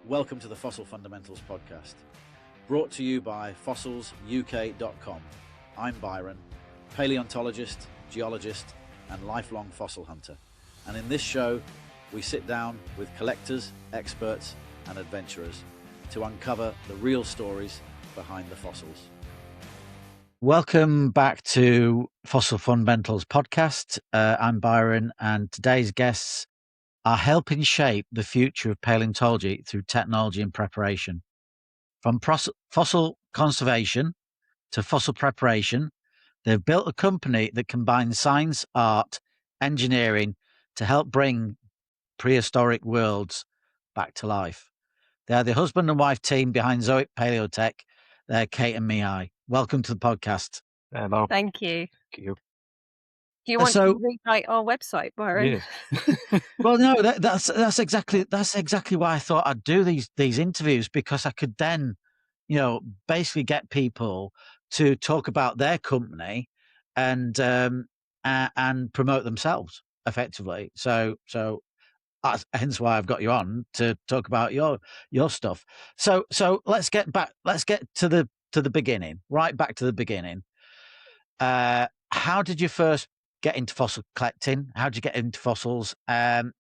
Welcome to the Fossil Fundamentals podcast, brought to you by fossilsuk.com. I'm Byron, paleontologist, geologist, and lifelong fossil hunter. And in this show, we sit down with collectors, experts, and adventurers to uncover the real stories behind the fossils. Welcome back to Fossil Fundamentals podcast. I'm Byron, and today's guests are helping shape the future of paleontology through technology and preparation. From fossil conservation to fossil preparation, they've built a company that combines science, art, engineering to help bring prehistoric worlds back to life. They are the husband and wife team behind Zoic Palaeotech. They're Kate and Mihai. Welcome to the podcast. Hello. Thank you. Thank you. Do you want to rewrite our website, Byron? Yeah. Well, no, that's exactly why I thought I'd do these interviews, because I could then, basically get people to talk about their company and promote themselves effectively. So that's hence why I've got you on to talk about your stuff. So let's get to the beginning, right back to the beginning. How did you first get into fossil collecting? How did you get into fossils? And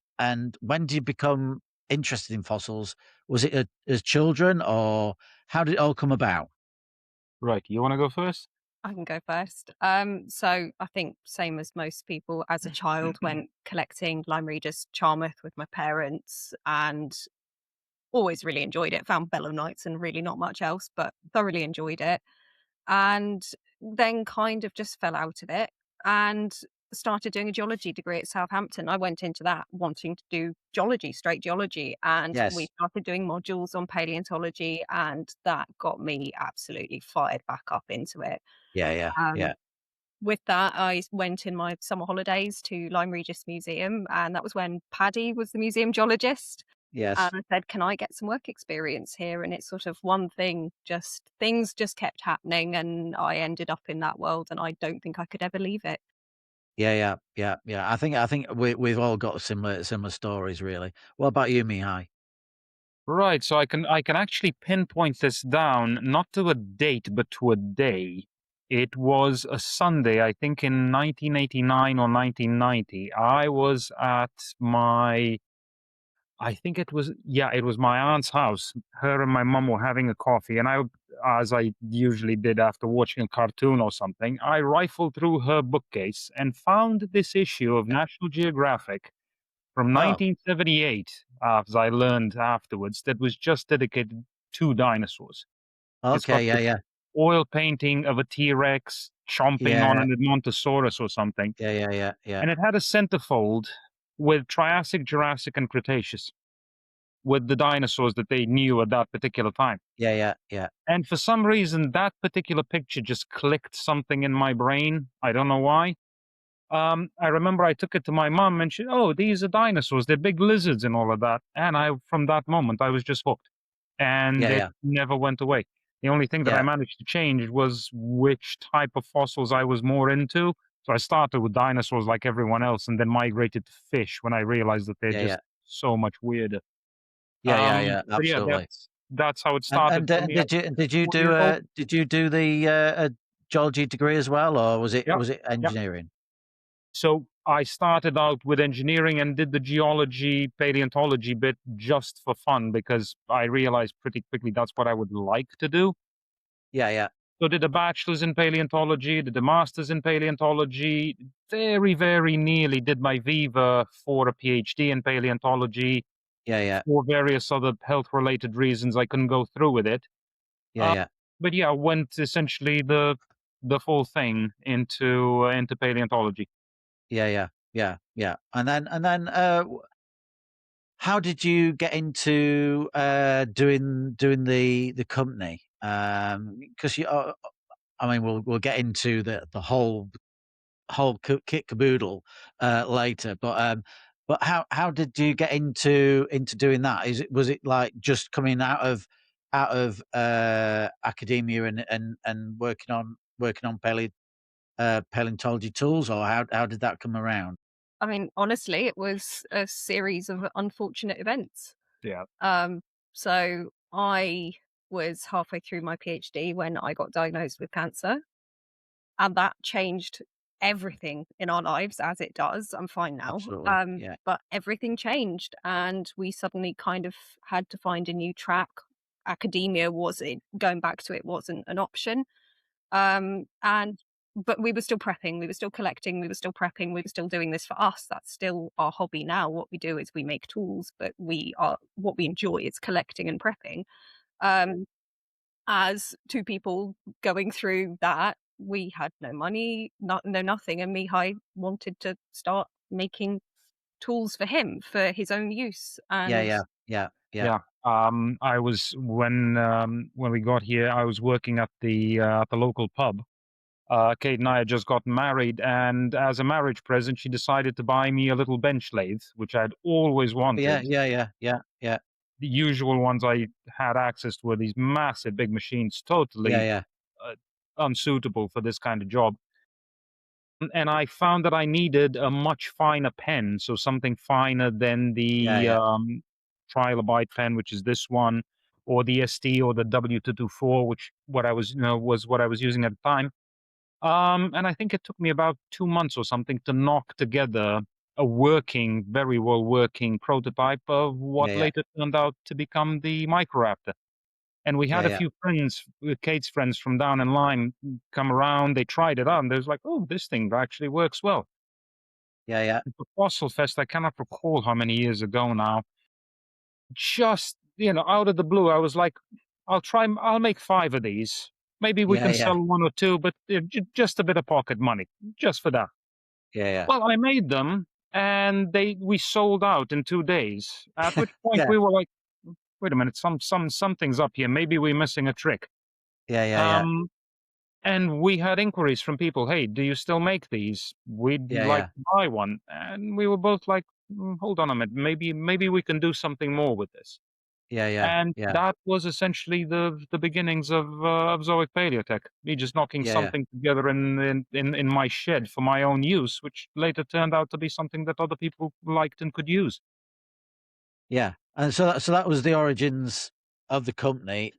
when did you become interested in fossils? Was it as children, or how did it all come about? Right. You want to go first? I can go first. So I think same as most people, as a child, went collecting Lime Regis Charmouth with my parents and always really enjoyed it. Found belemnites and really not much else, but thoroughly enjoyed it. And then kind of just fell out of it and started doing a geology degree at Southampton. I went into that wanting to do straight geology, and Yes. we started doing modules on paleontology, and that got me absolutely fired back up into it. Yeah. With that, I went in my summer holidays to Lyme Regis Museum, and that was when Paddy was the museum geologist. Yes. And I said, can I get some work experience here? And it's sort of things just kept happening, and I ended up in that world, and I don't think I could ever leave it. Yeah. I think we've all got similar stories, really. What about you, Mihai? Right. So I can actually pinpoint this down, not to a date, but to a day. It was a Sunday, I think in 1989 or 1990. I was at I think it was my aunt's house. Her and my mum were having a coffee, and as I usually did after watching a cartoon or something, I rifled through her bookcase and found this issue of National Geographic from 1978, as I learned afterwards, that was just dedicated to dinosaurs. It's got Okay, yeah. oil painting of a T-Rex chomping on an Edmontosaurus or something. Yeah. And it had a centerfold with Triassic, Jurassic, and Cretaceous, with the dinosaurs that they knew at that particular time. Yeah. And for some reason, that particular picture just clicked something in my brain. I don't know why. I remember I took it to my mom, and she, oh, these are dinosaurs. They're big lizards and all of that. And from that moment, I was just hooked. And it never went away. The only thing that I managed to change was which type of fossils I was more into. So I started with dinosaurs like everyone else, and then migrated to fish when I realized that they're just so much weirder. Yeah, absolutely. But that's how it started. And did you do the geology degree as well, or was it engineering? So I started out with engineering and did the geology, paleontology bit just for fun, because I realized pretty quickly that's what I would like to do. Yeah. So did a bachelor's in paleontology, did a master's in paleontology, very, very nearly did my Viva for a PhD in paleontology. Yeah. For various other health-related reasons, I couldn't go through with it. Yeah. But yeah, went essentially the full thing into paleontology. Yeah. And then how did you get into doing the company? Because we'll get into the whole kit caboodle later, but how did you get into doing that? Was it like just coming out of academia and working on paleontology tools, or how did that come around? I mean, honestly, it was a series of unfortunate events. Yeah. So I was halfway through my PhD when I got diagnosed with cancer, and that changed everything in our lives, as it does. I'm fine now. Absolutely. Yeah. But everything changed, and we suddenly kind of had to find a new track. Academia wasn't going back to it wasn't an option. And but we were still prepping, we were still collecting, we were still prepping, we were still doing this for us. That's still our hobby now. What we do is we make tools, but what we enjoy is collecting and prepping. Um, as two people going through that, we had no money, no nothing, and Mihai wanted to start making tools for him for his own use. Yeah. And Yeah. Yeah. Yeah. Yeah. I was when we got here, I was working at the local pub. Kate and I had just got married, and as a marriage present, she decided to buy me a little bench lathe, which I'd always Yeah. wanted. Yeah. Yeah. Yeah. Yeah. The usual ones I had access to were these massive big machines, Yeah. totally Yeah. uh, unsuitable for this kind of job. And I found that I needed a much finer pen, so something finer than Yeah. the Yeah. trilobite pen, which is this one, or the ST or the W224, which what I was, was what I was using at the time. And I think it took me about 2 months or something to knock together a working, very well working prototype of what Yeah. later turned out to become the Microraptor. And we had Yeah. a Yeah. few friends, Kate's friends from down in line, come around. They tried it out, and they was like, "Oh, this thing actually works well." Yeah. Yeah. And for Fossil Fest, I cannot recall how many years ago now. Just out of the blue, I was like, "I'll try. I'll make 5 of these. Maybe we Yeah. can Yeah. sell 1 or 2, but just a bit of pocket money, just for that." Yeah. Well, I made them, and we sold out in 2 days. At which point Yeah. we were like, "Wait a minute, something's up here. Maybe we're missing a trick." Yeah. Yeah. Yeah. Um, and we had inquiries from people, "Hey, do you still make these? We'd Yeah. like Yeah. to buy one." And we were both like, Hold on a minute. Maybe we can do something more with this." Yeah. Yeah. And Yeah. that was essentially the beginnings of Zoic Paleotech. Me just knocking Yeah. something together in my shed for my own use, which later turned out to be something that other people liked and could use. Yeah. And so that was the origins of the company,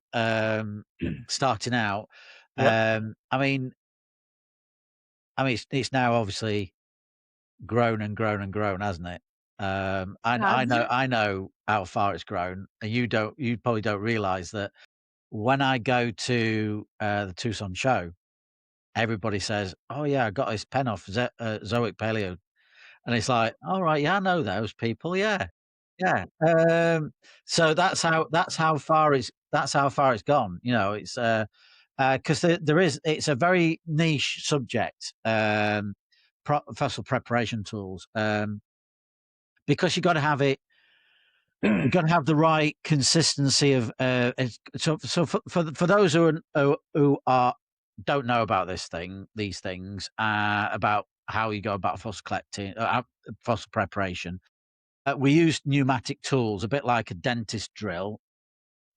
starting out. Yeah. I mean, it's now obviously grown and grown and grown, hasn't it? I has. know how far it's grown, and you probably don't realize that when I go to the Tucson show, everybody says, "Oh yeah, I got this pen off Zoic Paleo," and it's like, "All right, yeah, I know those people, yeah, yeah." So that's how far it's gone. It's because it's a very niche subject. Fossil preparation tools, because you got to have it. You've got to have the right consistency of. So for those who don't know about these things, about how you go about fossil collecting, fossil preparation, we use pneumatic tools, a bit like a dentist drill.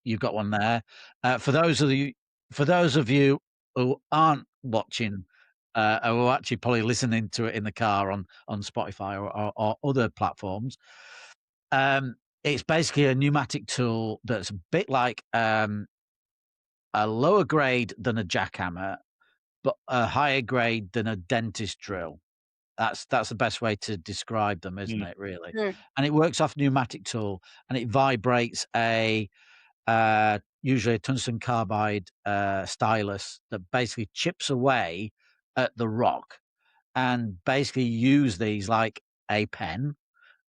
You've got one there. For those of you who aren't watching, who are actually probably listening to it in the car on Spotify or other platforms, it's basically a pneumatic tool that's a bit like a lower grade than a jackhammer, but a higher grade than a dentist drill. That's the best way to describe them, isn't Mm. it? Really, Mm. and it works off pneumatic tool, and it vibrates usually a tungsten carbide stylus that basically chips away at the rock, and basically use these like a pen,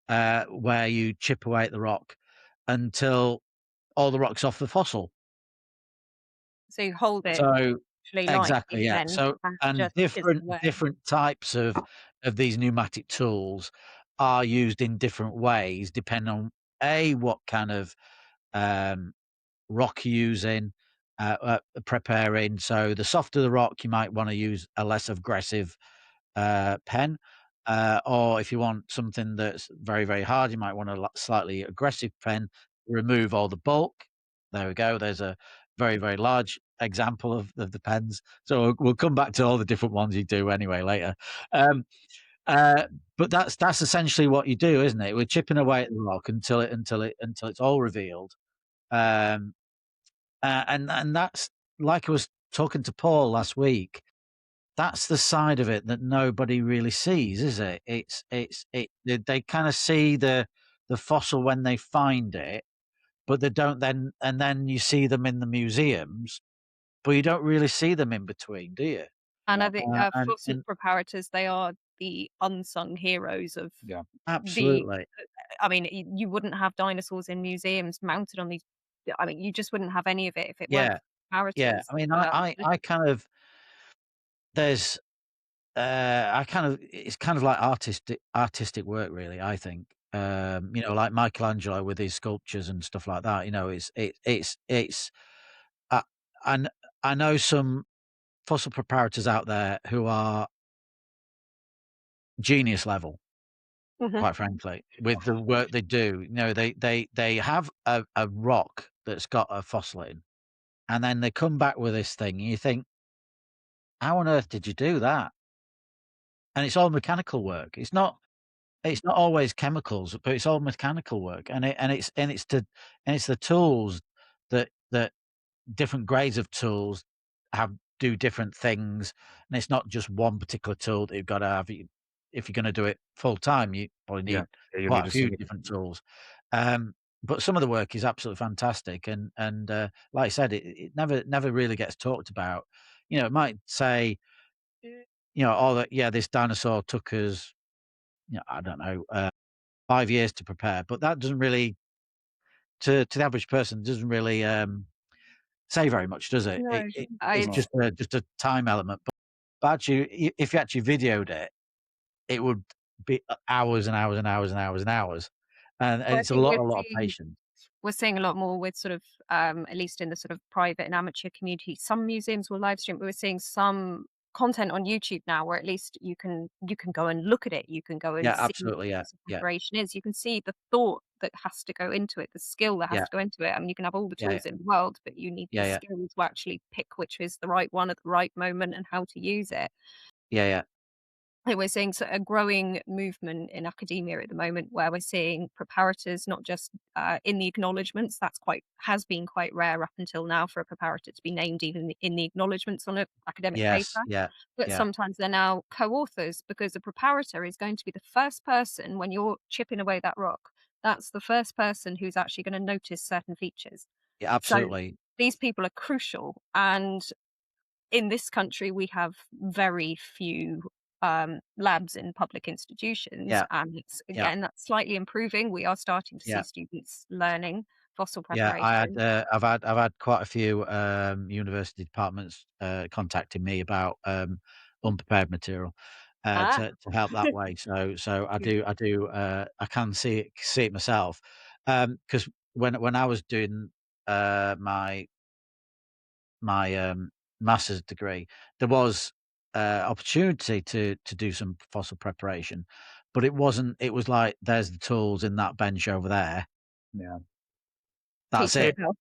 where you chip away at the rock until all the rock's off the fossil. So you hold it So actually like exactly, a yeah. pen So and and just chisel away. different types of these pneumatic tools are used in different ways depending on what kind of um, rock you're using, preparing. So the softer the rock, you might want to use a less aggressive pen. Or if you want something that's very, very hard, you might want a slightly aggressive pen to remove all the bulk. There we go. There's a very, very large example of the pens. So we'll come back to all the different ones you do anyway later. Um, uh, but that's essentially what you do, isn't it? We're chipping away at the rock until it's all revealed. And that's, like I was talking to Paul last week, that's the side of it that nobody really sees, is it? They kind of see the fossil when they find it, but they don't then, and then you see them in the museums, but you don't really see them in between, do you? And Yeah. I think fossil And preparators, they are the unsung heroes of Yeah. the. absolutely, I mean, you wouldn't have dinosaurs in museums mounted on these. I mean, you just wouldn't have any of it if it weren't yeah, for yeah. preparators. I mean, I kind of, there's I kind of, it's kind of like artistic work, really. I think, like Michelangelo with his sculptures and stuff like that. It's. I, and I know some fossil preparators out there who are genius level, Mhm. quite frankly, with the work they do. They have a rock that's got a fossil in, and then they come back with this thing, and you think, how on earth did you do that? And it's all mechanical work. It's not always chemicals, but it's all mechanical work, and it's the tools that different grades of tools do different things, and it's not just one particular tool that you've got to have. If you're going to do it full time, you probably Yeah. need Yeah, you quite need a to few see it. different tools. But some of the work is absolutely fantastic, and like I said, it never really gets talked about. It might say, oh, yeah, this dinosaur took us, I don't know, 5 years to prepare, but that doesn't really, to the average person, doesn't really say very much, does it? No, It's No. just a time element. But actually, if you actually videoed it, it would be hours and hours and hours and hours and hours, and I it's think a lot of patience. we're seeing a lot more with sort of, at least in the sort of private and amateur community. Some museums will live stream, but we're seeing some content on YouTube now where at least you can go and look at it. You can go and Yeah, see what absolutely. the Yeah, process of yeah, preparation is. You can see the thought that has to go into it, the skill that has yeah, to go into it. I mean, you can have all the yeah, yeah, tools in the world, but you need the yeah, skill to actually pick which is the right one at the right moment and how to use it. yeah, yeah, And we're seeing a growing movement in academia at the moment where we're seeing preparators not just in the acknowledgements. That's quite has been quite rare up until now for a preparator to be named even in the acknowledgements on an academic yes, paper. yeah, But yeah, sometimes they're now co-authors because the preparator is going to be the first person when you're chipping away that rock. That's the first person who's actually going to notice certain features. yeah, So absolutely. these people are crucial, and in this country, we have very few labs in public institutions, Yeah, and it's yeah. again that's slightly improving. We are starting to see Yeah. students learning fossil Yeah, preparation. I've had quite a few university departments contacting me about unprepared material Ah, to help that way. So good. I can see it myself, because when I was doing my master's degree, there was opportunity to do some fossil preparation, but it wasn't. It was like, there's the tools in that bench over there. Yeah. That's Teach it. It yourself.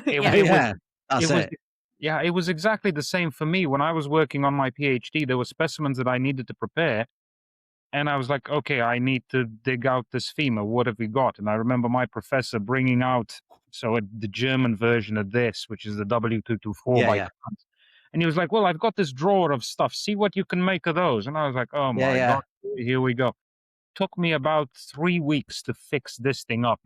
it Yeah. it was Yeah, it that's was it. yeah, it was exactly the same for me when I was working on my PhD. There were specimens that I needed to prepare, and I was like, okay, I need to dig out this femur. What have we got? And I remember my professor bringing out the German version of this, which is the W224 Yeah, by yeah, Kant. And he was like, well, I've got this drawer of stuff. See what you can make of those. And I was like, oh yeah, my yeah, God, here we go. Took me about 3 weeks to fix this thing up.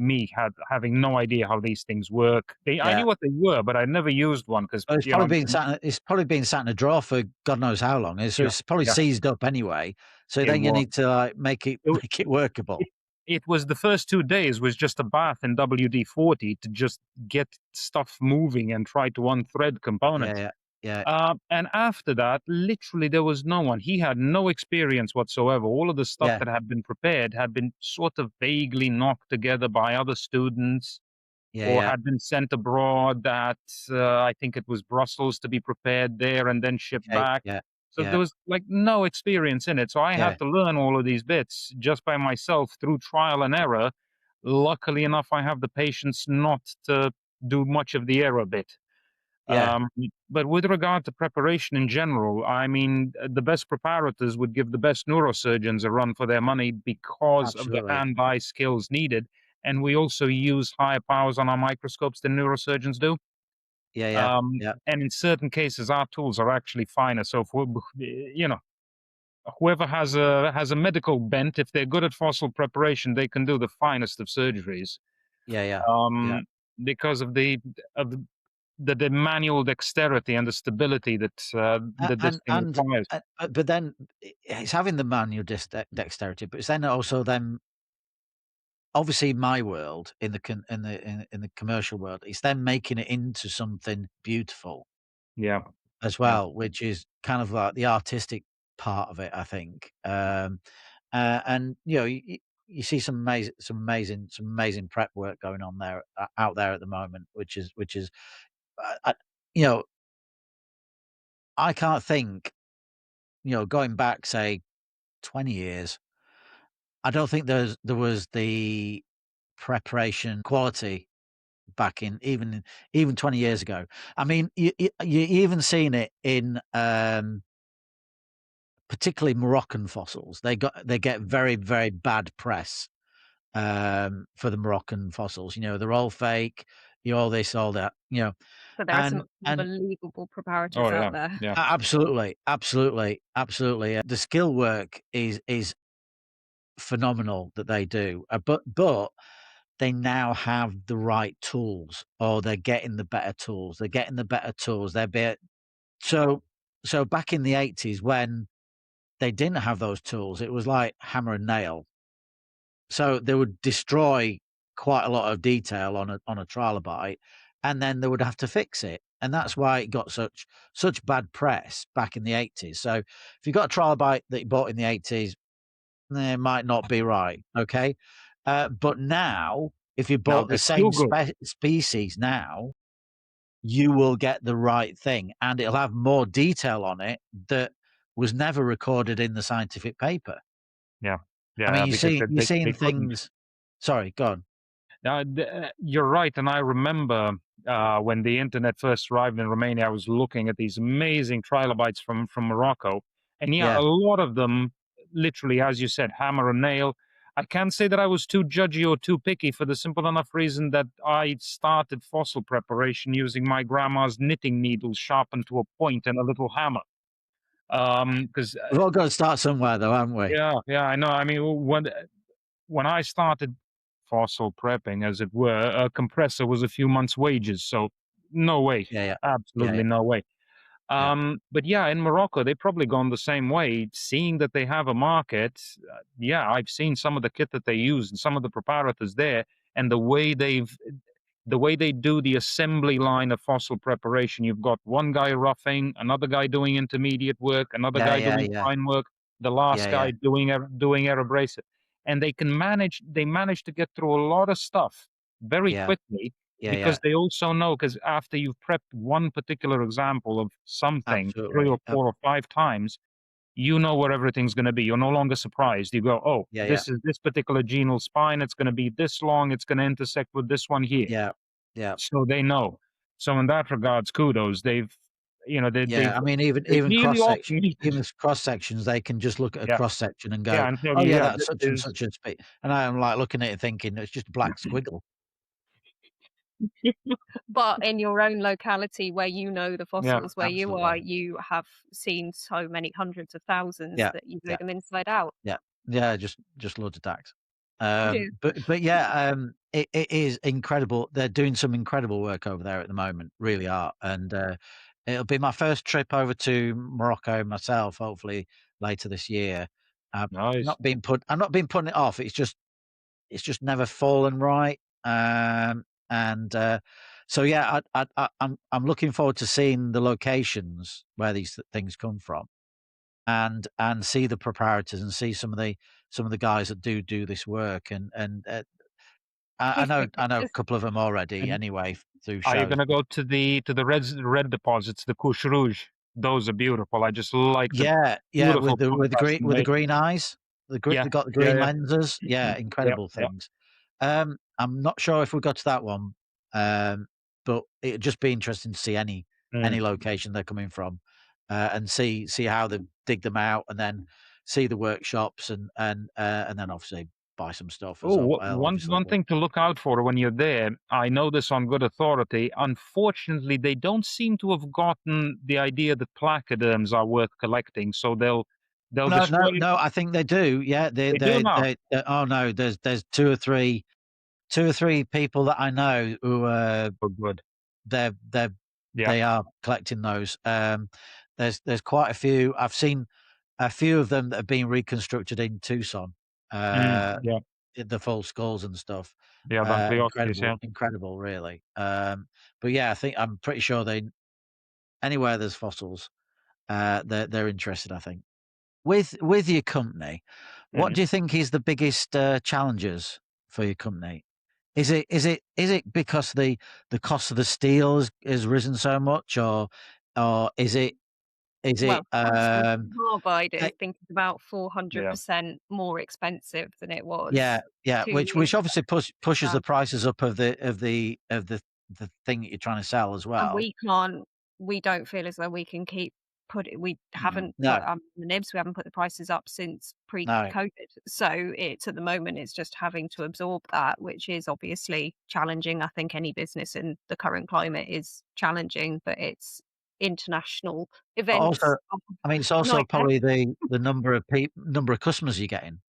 Having no idea how these things work. I yeah. knew what they were, but I never used one because Well, it's probably been sat in a drawer for God knows how long. So yeah, it's probably yeah, seized up anyway. So it then you was. need to, like, make it It, make it workable. it, it was the first 2 days was just a bath in WD-40 to just get stuff moving and try to unthread Yeah, components. yeah, yeah, And after that, literally, there was no one. He had no experience whatsoever. All of the stuff yeah, that had been prepared had been sort of vaguely knocked together by other students yeah, or yeah. had been sent abroad that I think it was Brussels to be prepared there and then shipped Okay, back. yeah, So there yeah, was like no experience in it. So I yeah, had to learn all of these bits just by myself through trial and error. Luckily enough, I have the patience not to do much of the error bit. yeah. Um, but with regard to preparation in general, I mean, the best preparators would give the best neurosurgeons a run for their money because of the Absolutely. hand-eye skills needed. and we also use higher powers on our microscopes than neurosurgeons do. Yeah. Yeah. And in certain cases, our tools are actually finer. So, whoever has a medical bent, if they're good at fossil preparation, they can do the finest of surgeries. Yeah. Yeah. Um, because of the manual dexterity and the stability that this thing requires. But then it's having the manual dexterity, but it's then also then obviously in my world, in the commercial world, it's then making it into something beautiful Yeah, as yeah. well, which is kind of like the artistic part of it, I think. And you see some amazing prep work going on there out there at the moment, which is I, you know I can't think, going back say 20 years, I don't think there was the preparation quality back in even 20 years ago. I mean, you even seen it in particularly Moroccan fossils. They get very, very bad press for the Moroccan fossils. They're all fake. All this, all that. But there are some And unbelievable preparators Oh out yeah, there. yeah. absolutely. The skill work is phenomenal that they do. But they now have the right tools, or they're getting the better tools. They're getting the better tools. So so back in the 80s when they didn't have those tools, it was like hammer and nail. So they would destroy quite a lot of detail on a trilobite, and then they would have to fix it. And that's why it got such bad press back in the 80s. So if you got a trilobite that you bought in the 80s, it might not be right. Okay. But now, if you Now bought the they're still same good. species now, you will get the right thing, and it'll have more detail on it that was never recorded in the scientific paper. Yeah, I yeah, mean, because you're they seeing couldn't. things. Sorry, go on. You're right, and I remember when the internet first arrived in Romania, I was looking at these amazing trilobites from Morocco, and yeah, Yeah, a lot of them, literally, as you said, hammer and nail. I can't say that I was too judgy or too picky for the simple enough reason that I started fossil preparation using my grandma's knitting needles sharpened to a point and a little hammer. Because we've all got to start somewhere, though, haven't we? yeah, I know. I mean, when I started fossil prepping, as it were, a compressor was a few months' wages. So no way, Yeah, absolutely yeah, no way. yeah, But yeah, in Morocco, they've probably gone the same way. Seeing that they have a market, yeah, I've seen some of the kit that they use and some of the preparators there, and the way they do the assembly line of fossil preparation. You've got one guy roughing, another guy doing intermediate work, another yeah, guy yeah, doing yeah, fine work, the yeah, last yeah, guy doing aerobrasive, and they manage to get through a lot of stuff very yeah, quickly yeah, yeah. because they also know, because after you've prepped one particular example of something three Absolutely. or four or five times, you know where everything's going to be. You're no longer surprised. You go, oh, Yeah, yeah, this is this particular genal spine. It's going to be this long. It's going to intersect with this one here. yeah, yeah, So they know. So in that regards, kudos. yeah. I mean, They've even nearly cross section, automated. even cross sections, they can just look at a Yeah, cross section and yeah, go, and tell "Oh you, yeah, yeah, that's this such and is. such a speed." And I am like looking at it thinking it's just a black squiggle. But in your own locality where you know the Yeah, fossils where you are, Absolutely. you have seen so many hundreds of thousands Yeah, that you know yeah. them inside out. Yeah, yeah, just loads of tax. Yeah. But yeah, it is incredible. They're doing some incredible work over there at the moment, really are. And it'll be my first trip over to Morocco myself, hopefully later this year. nice. I'm not been putting it off. It's just never fallen right. And so yeah, I'm looking forward to seeing the locations where these things come from and see the preparators and see some of the guys that do this work and I know a couple of them already And anyway through are you shows. gonna go to the red deposits, the couche rouge? Those are beautiful. I just like the Yeah, yeah, beautiful contrast with the they. green eyes, Yeah, they got the yeah, green yeah, lenses. Yeah, yeah, incredible yeah. things. I'm not sure if we got to that one, but it'd just be interesting to see Mm. any location they're coming from, and see how they dig them out, and then see the workshops and then obviously buy some stuff as Oh, obviously. one thing to look out for when you're there, I know this on good authority. Unfortunately, they don't seem to have gotten the idea that placoderms are worth collecting, so they'll No, destroy no, it. no. I think they do. Yeah, They do now. oh no, there's two or three people that I know who Oh, good. they're Yeah. they are collecting those. There's quite a few. I've seen a few of them that have been reconstructed in Tucson. Yeah. The full skulls and stuff. Yeah, the Paleothecs, yeah. Incredible, really. But yeah, I'm pretty sure anywhere there's fossils, they're interested. I think with your company, what Mhm. do you think is the biggest challenges for your company? Is it because the cost of the steel has risen so much, or is it Well, tungsten carbide, I eh, think, is about Yeah. 400% more expensive than it yeah, was yeah, 2 years which obviously pushes the ago. prices up of the thing that you're trying to sell as And well. we don't feel as though we can keep we haven't put, No, the nibs, we haven't put the prices up since no. pre-COVID. So it's at the moment, it's just having to absorb that, which is obviously challenging. I think any business in the current climate is challenging, but it's international But also, events of I mean, it's also nightmare. probably the number of customers you're getting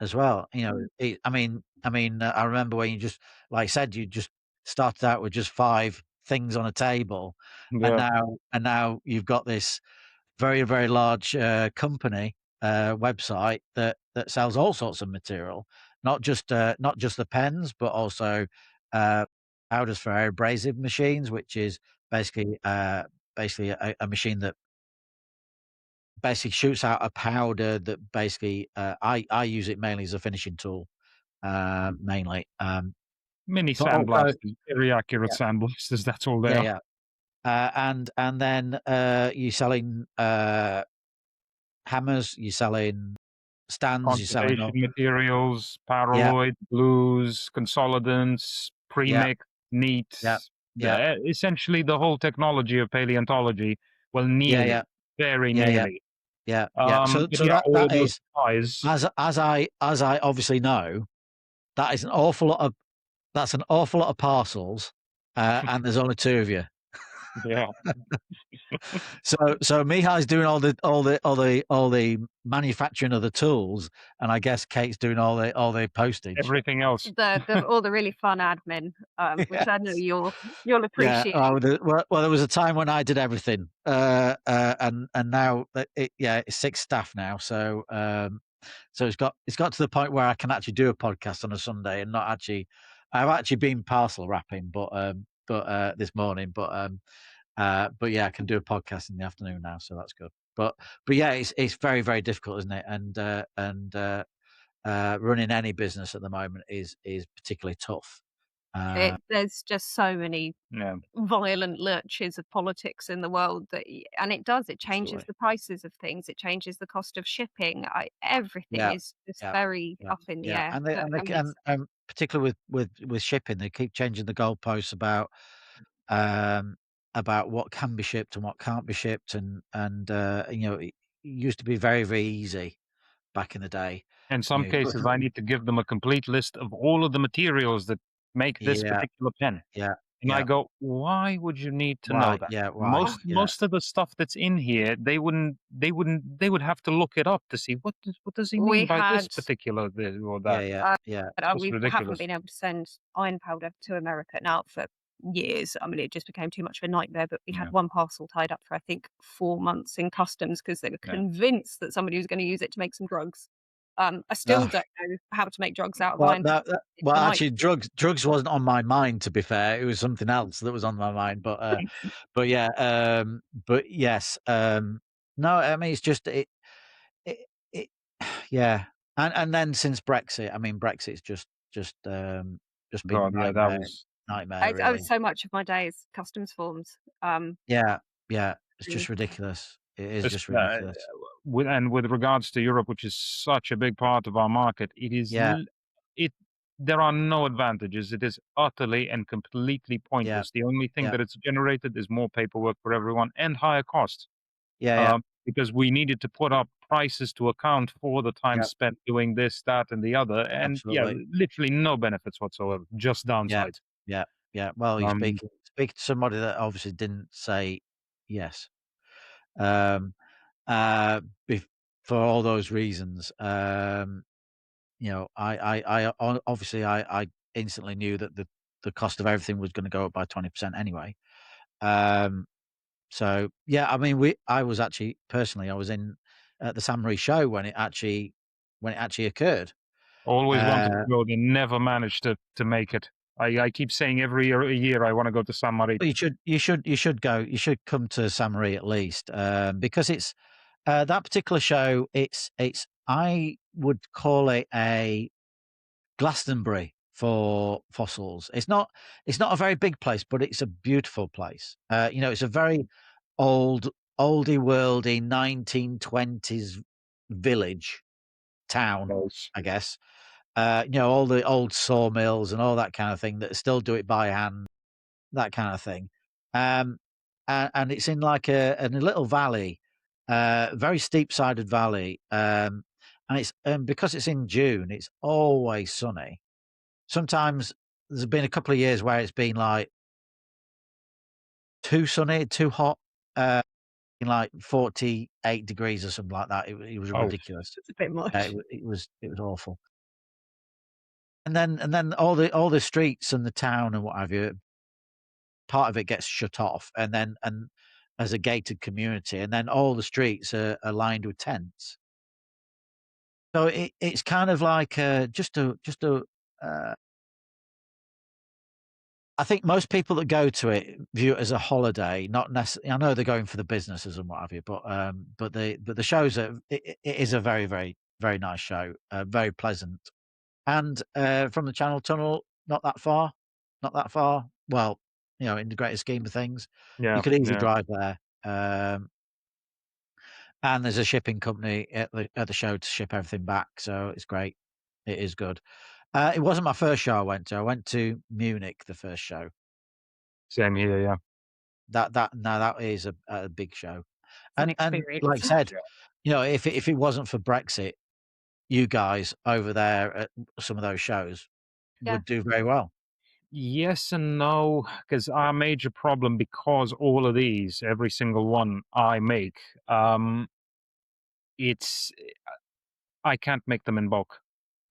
as well. I remember when you just, like I said, you just started out with just 5 things on a table, and Yeah. now you've got this very, very large company website that sells all sorts of material, not just the pens, but also uh, powders for abrasive machines, which is basically a machine that basically shoots out a powder that basically I use it mainly as a finishing tool, mainly. Mini But also, sandblasters, very accurate yeah, sandblasters, that's all they yeah, are. yeah. And then you're selling hammers, you're selling stands, you're selling Conservation all. materials, Yeah, paraloid, glues, consolidants, yeah, premix, yeah, neats, yeah, essentially the whole technology of paleontology. Well, yeah, yeah, nearly, very yeah, yeah, nearly. yeah, yeah. But So yeah, all that those is, supplies. as I obviously know, that is an awful lot of that's an awful lot of parcels, and there's only 2 of you. Yeah, So Mihai's doing all the manufacturing of the tools, and I guess Kate's doing all the postage. everything else. The all the really fun admin, which I know Yes. you'll Yeah. appreciate. Oh, there was a time when I did everything, and now it's 6 staff now. So it's got to the point where I can actually do a podcast on a Sunday and not actually. I've actually been parcel wrapping, but this morning, but yeah, I can do a podcast in the afternoon now, so that's good. But yeah, it's very, very difficult, isn't it? And running any business at the moment is particularly tough. There's just so many Yeah, violent lurches of politics in the world and it changes Absolutely. the prices of things, it changes the cost of shipping. Everything Yeah, is just yeah, very yeah, up in the yeah. air. And particularly with shipping, they keep changing the goalposts um, about what can be shipped and what can't be shipped, and it used to be very, very easy back in the day. in You some know, you cases, I need to give them a complete list of all of the materials that make this yeah, particular pen. yeah, And I yeah. go, why would you need to know Why? that? Yeah, why? Oh, Yeah, Most of the stuff that's in here, they would have to look it up to see what does he we mean by this had particular this or yeah, that. yeah, yeah, It's just we haven't ridiculous. been able to send iron powder to America now for years. I mean, it just became too much of a nightmare, but we had Yeah, one parcel tied up for, I think, 4 months in customs because they were yeah. convinced that somebody was gonna use it to make some drugs. I still No, don't know how to make drugs out of iron powder. It's well, a actually, nightmare. drugs wasn't on my mind. To be fair, it was something else that was on my mind. But yeah, but yes, no, I mean, it's just it, it yeah, and then since Brexit, I mean, Brexit's just been God, yeah, that was nightmare, I really. so much of my day is customs forms. Yeah, yeah, it's And just ridiculous. It is it's, just ridiculous. with regards to Europe, which is such a big part of our market, Yeah, it there are no advantages. It is utterly and completely yeah, pointless. The only thing yeah, that it's generated is more paperwork for everyone and higher costs. yeah, Because we needed to put up prices to account for the time Yeah, spent doing this, that, and the other. And yeah, absolutely. literally no benefits whatsoever, just Yeah, downsides. yeah, yeah. Well, you're Um, speaking to somebody that obviously didn't say yes. Um, uh, bef for all those reasons. You know, obviously I instantly knew that the cost of everything was going to go up by 20% anyway. Um, so yeah, I mean, I was actually personally, I was in at the Saint Marie show when it actually occurred. Always wanted to Uh, go, they never managed to make it. I keep saying every year I want to go to San Marino. but you should go. You should come to Saint Marie at least, because it's that particular show. It's I would call it a Glastonbury for fossils. It's not a very big place, but it's a beautiful place. You know, it's a very oldie worldy 1920s village town, Nice. I guess. You know, all the old sawmills and all that kind of thing that still do it by hand, that kind of thing. Um, and it's in like in a little valley, very steep sided valley. And it's because it's in June, it's always sunny. Sometimes there's been a couple of years where it's been like too sunny, too hot, in like 48 degrees or something like that. It was Oh, ridiculous. It's a bit much. It was awful. And then all the streets and the town and what have you, part of it gets shut off, and as a gated community, and then all the streets are lined with tents. So it's kind of like just a uh, I think most people that go to it view it as a holiday, not necessarily. I know they're going for the businesses and what have you, but the shows it is a very very very nice show, very pleasant, and from the Channel Tunnel, not that far, not that far. Well, you know, in the greater scheme of things, you yeah, could easily yeah. drive there, and there's a shipping company at the show to ship everything back, so it's great. It is good. It wasn't my first show I went to. I went to Munich, the first show. Same here, yeah. That is a big show, It's an and like experience. I said, Yeah. you know, if it wasn't for Brexit, you guys over there at some of those shows Yeah. would do very well. Yes and no, because our major problem, because all of these, every single one I make, um, it's I can't make them in bulk.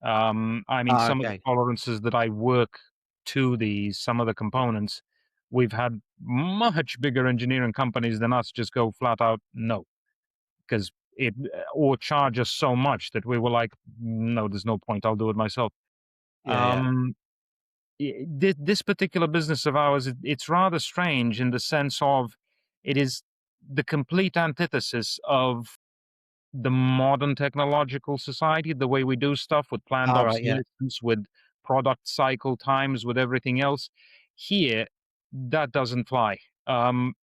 I mean, Ah, some of the okay. tolerances that I work to these, some of the components, we've had much bigger engineering companies than us just go flat out no, because it or charge us so much that we were like, no, there's no point. I'll do it myself. Yeah, yeah, Um, this particular business of ours, it's rather strange in the sense of it is the complete antithesis of the modern technological society, the way we do stuff with planned alright, yeah, obsolescence, with product cycle times, with everything else. Here, that doesn't fly.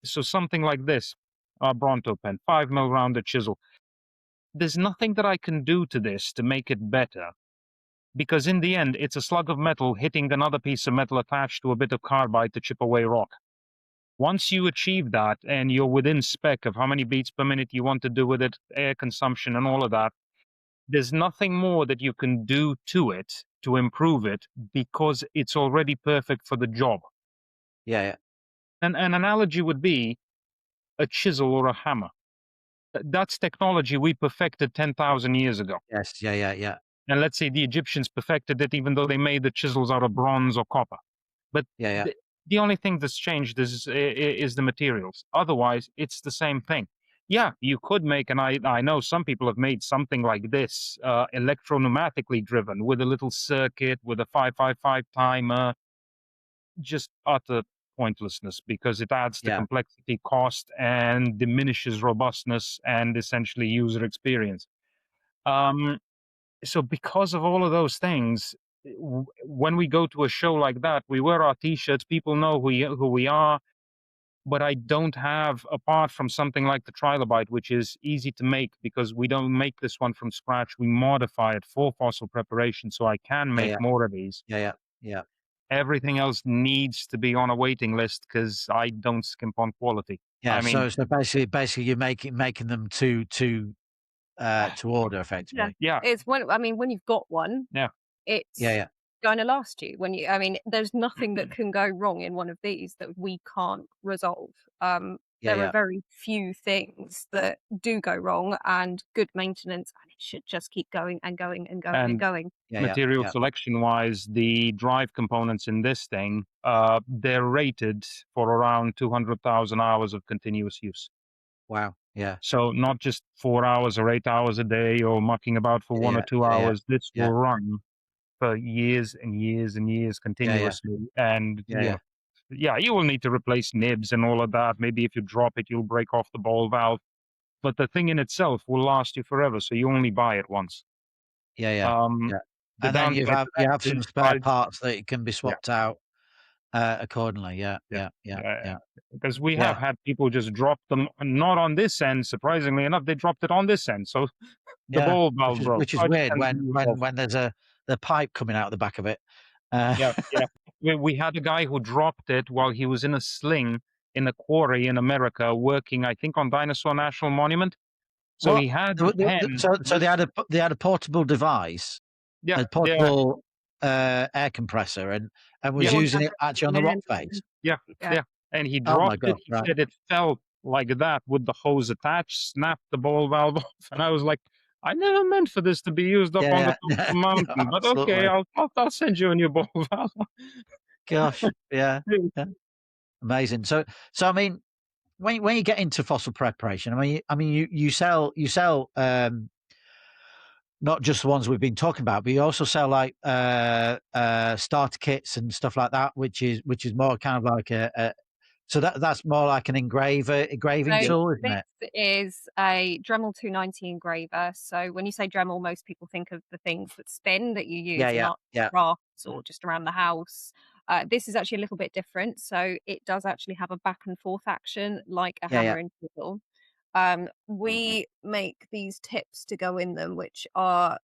So something like this, a Bronto pen, 5 mil rounded chisel. There's nothing that I can do to this to make it better because in the end, it's a slug of metal hitting another piece of metal attached to a bit of carbide to chip away rock. Once you achieve that and you're within spec of how many beats per minute you want to do with it, air consumption and all of that, there's nothing more that you can do to it to improve it because it's already perfect for the job. yeah, yeah. And an analogy would be a chisel or a hammer. That's technology we perfected 10,000 years ago. Yes, yeah, yeah, yeah, And let's say the Egyptians perfected it even though they made the chisels out of bronze or copper. But yeah, yeah, the only thing that's changed is the materials. Otherwise, it's the same thing. Yeah, you could make, and I know some people have made something like this, electro-pneumatically driven with a little circuit, with a 555 timer, just utter pointlessness because it adds to yeah, complexity, cost, and diminishes robustness and essentially user experience. Um, so because of all of those things, when we go to a show like that, we wear our t-shirts, people know who we are, but I don't have, apart from something like the trilobite, which is easy to make because we don't make this one from scratch, we modify it for fossil preparation so I can yeah, make yeah, more of these. yeah, yeah, yeah. Everything else needs to be on a waiting list because I don't skimp on quality. Yeah, I mean, so basically you're making them too to order Yeah. effectively. Yeah, It's when you've got one, yeah, Yeah, it's yeah, going to last you. There's nothing that can go wrong in one of these that we can't resolve. yeah, There are yeah, very few things that do go wrong, and good maintenance, and it should just keep going and going and going and and going. yeah, yeah, material yeah. selection wise, the drive components in this thing, they're rated for around 200,000 hours of continuous use. Wow. Yeah, So not just 4 hours or 8 hours a day or mucking about for yeah, one or yeah, two yeah, yeah, hours. This yeah, will run for years and years and years yeah, yeah, continuously. And, yeah, yeah, yeah, you will need to replace nibs and all of that. Maybe if you drop it, you'll break off the ball valve. But the thing in itself will last you forever. So you only buy it once. yeah, yeah, Um, yeah. the And then downside to you that have some is spare parts that can be yeah, swapped out accordingly. Yeah, yeah, yeah, yeah, yeah. yeah, Because we yeah. have had people just drop them, not on this end, surprisingly enough, they dropped it on this end. So the Yeah, ball valve broke. which is Oh, it weird depends who when you call. there's the pipe coming out the back of it. Uh, Yeah, yeah. We had a guy who dropped it while he was in a sling in a quarry in America working, I think, on Dinosaur National Monument. So what? he had the pen. So they had a portable device, Yeah, a yeah, portable air compressor, and was yeah, One using had it actually on the rock face. yeah, Yeah. yeah. And he Oh my dropped it. God! He Right? said it fell like that with the hose attached, snapped the ball valve off. And I was like, I never meant for this to be used up on the Yeah, top of yeah, the yeah, mountain, but okay, absolutely. I'll send you a new ball valve. Gosh, yeah, yeah, amazing. So I mean, when you get into fossil preparation, you sell not just the ones we've been talking about, but you also sell like starter kits and stuff like that, which is more kind of like so that's more like an engraving So tool, isn't this it? is a Dremel 290 engraver. So when you say Dremel, most people think of the things that spin that you Yeah, use in yeah, art yeah, crafts or just around the house. This is actually a little bit different. So it does actually have a back and forth action like a yeah, yeah, hammer and chisel. We make these tips to go in them, which are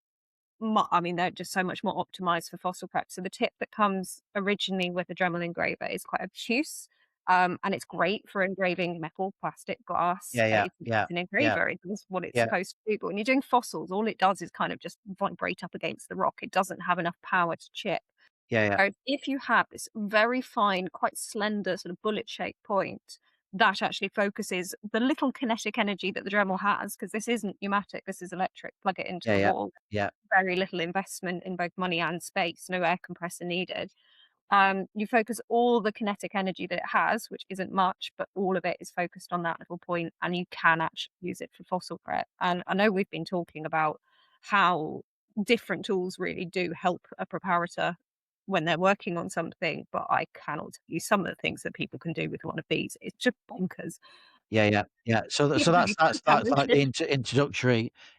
they're just so much more optimized for fossil prep. So the tip that comes originally with a Dremel engraver is quite obtuse, and it's great for engraving metal, plastic, glass. yeah, yeah, It's yeah, an yeah, engraver. It does what it's yeah, supposed to do. But when you're doing fossils, all it does is kind of just vibrate up against the rock. It doesn't have enough power to chip. yeah, yeah, Whereas if you have this very fine, quite slender, sort of bullet-shaped point that actually focuses the little kinetic energy that the Dremel has, because this isn't pneumatic, this is electric, plug it into yeah, the yeah, wall, yeah, very little investment in both money and space, no air compressor needed. You focus all the kinetic energy that it has, which isn't much, but all of it is focused on that little point, and you can actually use it for fossil prep. And I know we've been talking about how different tools really do help a preparator when they're working on something, but I cannot tell you some of the things that people can do with one of these. It's just bonkers. yeah, yeah, yeah. You So can be that's like the challenged.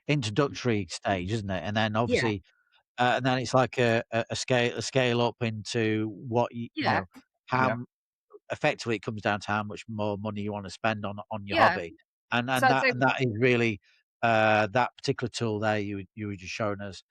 introductory stage, isn't it? And then Yeah, obviously and then it's like a scale up into what you yeah, know how Yeah. effectively it comes down to how much more money you want to spend on your yeah. hobby, So I'd say, and that is really that particular tool there you were just showing us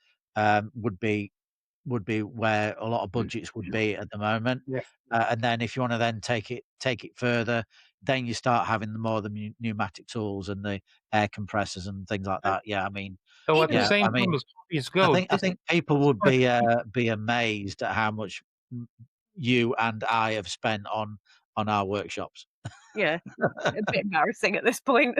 would be where a lot of budgets would be at the moment. Yeah. And then if you want to then take it further, then you start having the more the pneumatic tools and the air compressors and things like And that. Yeah, I mean, so at even the if yeah, same I time mean, as hobbies go, I this think people would quite cheap. be amazed at how much you and I have spent on our workshops. yeah, a bit embarrassing at this point.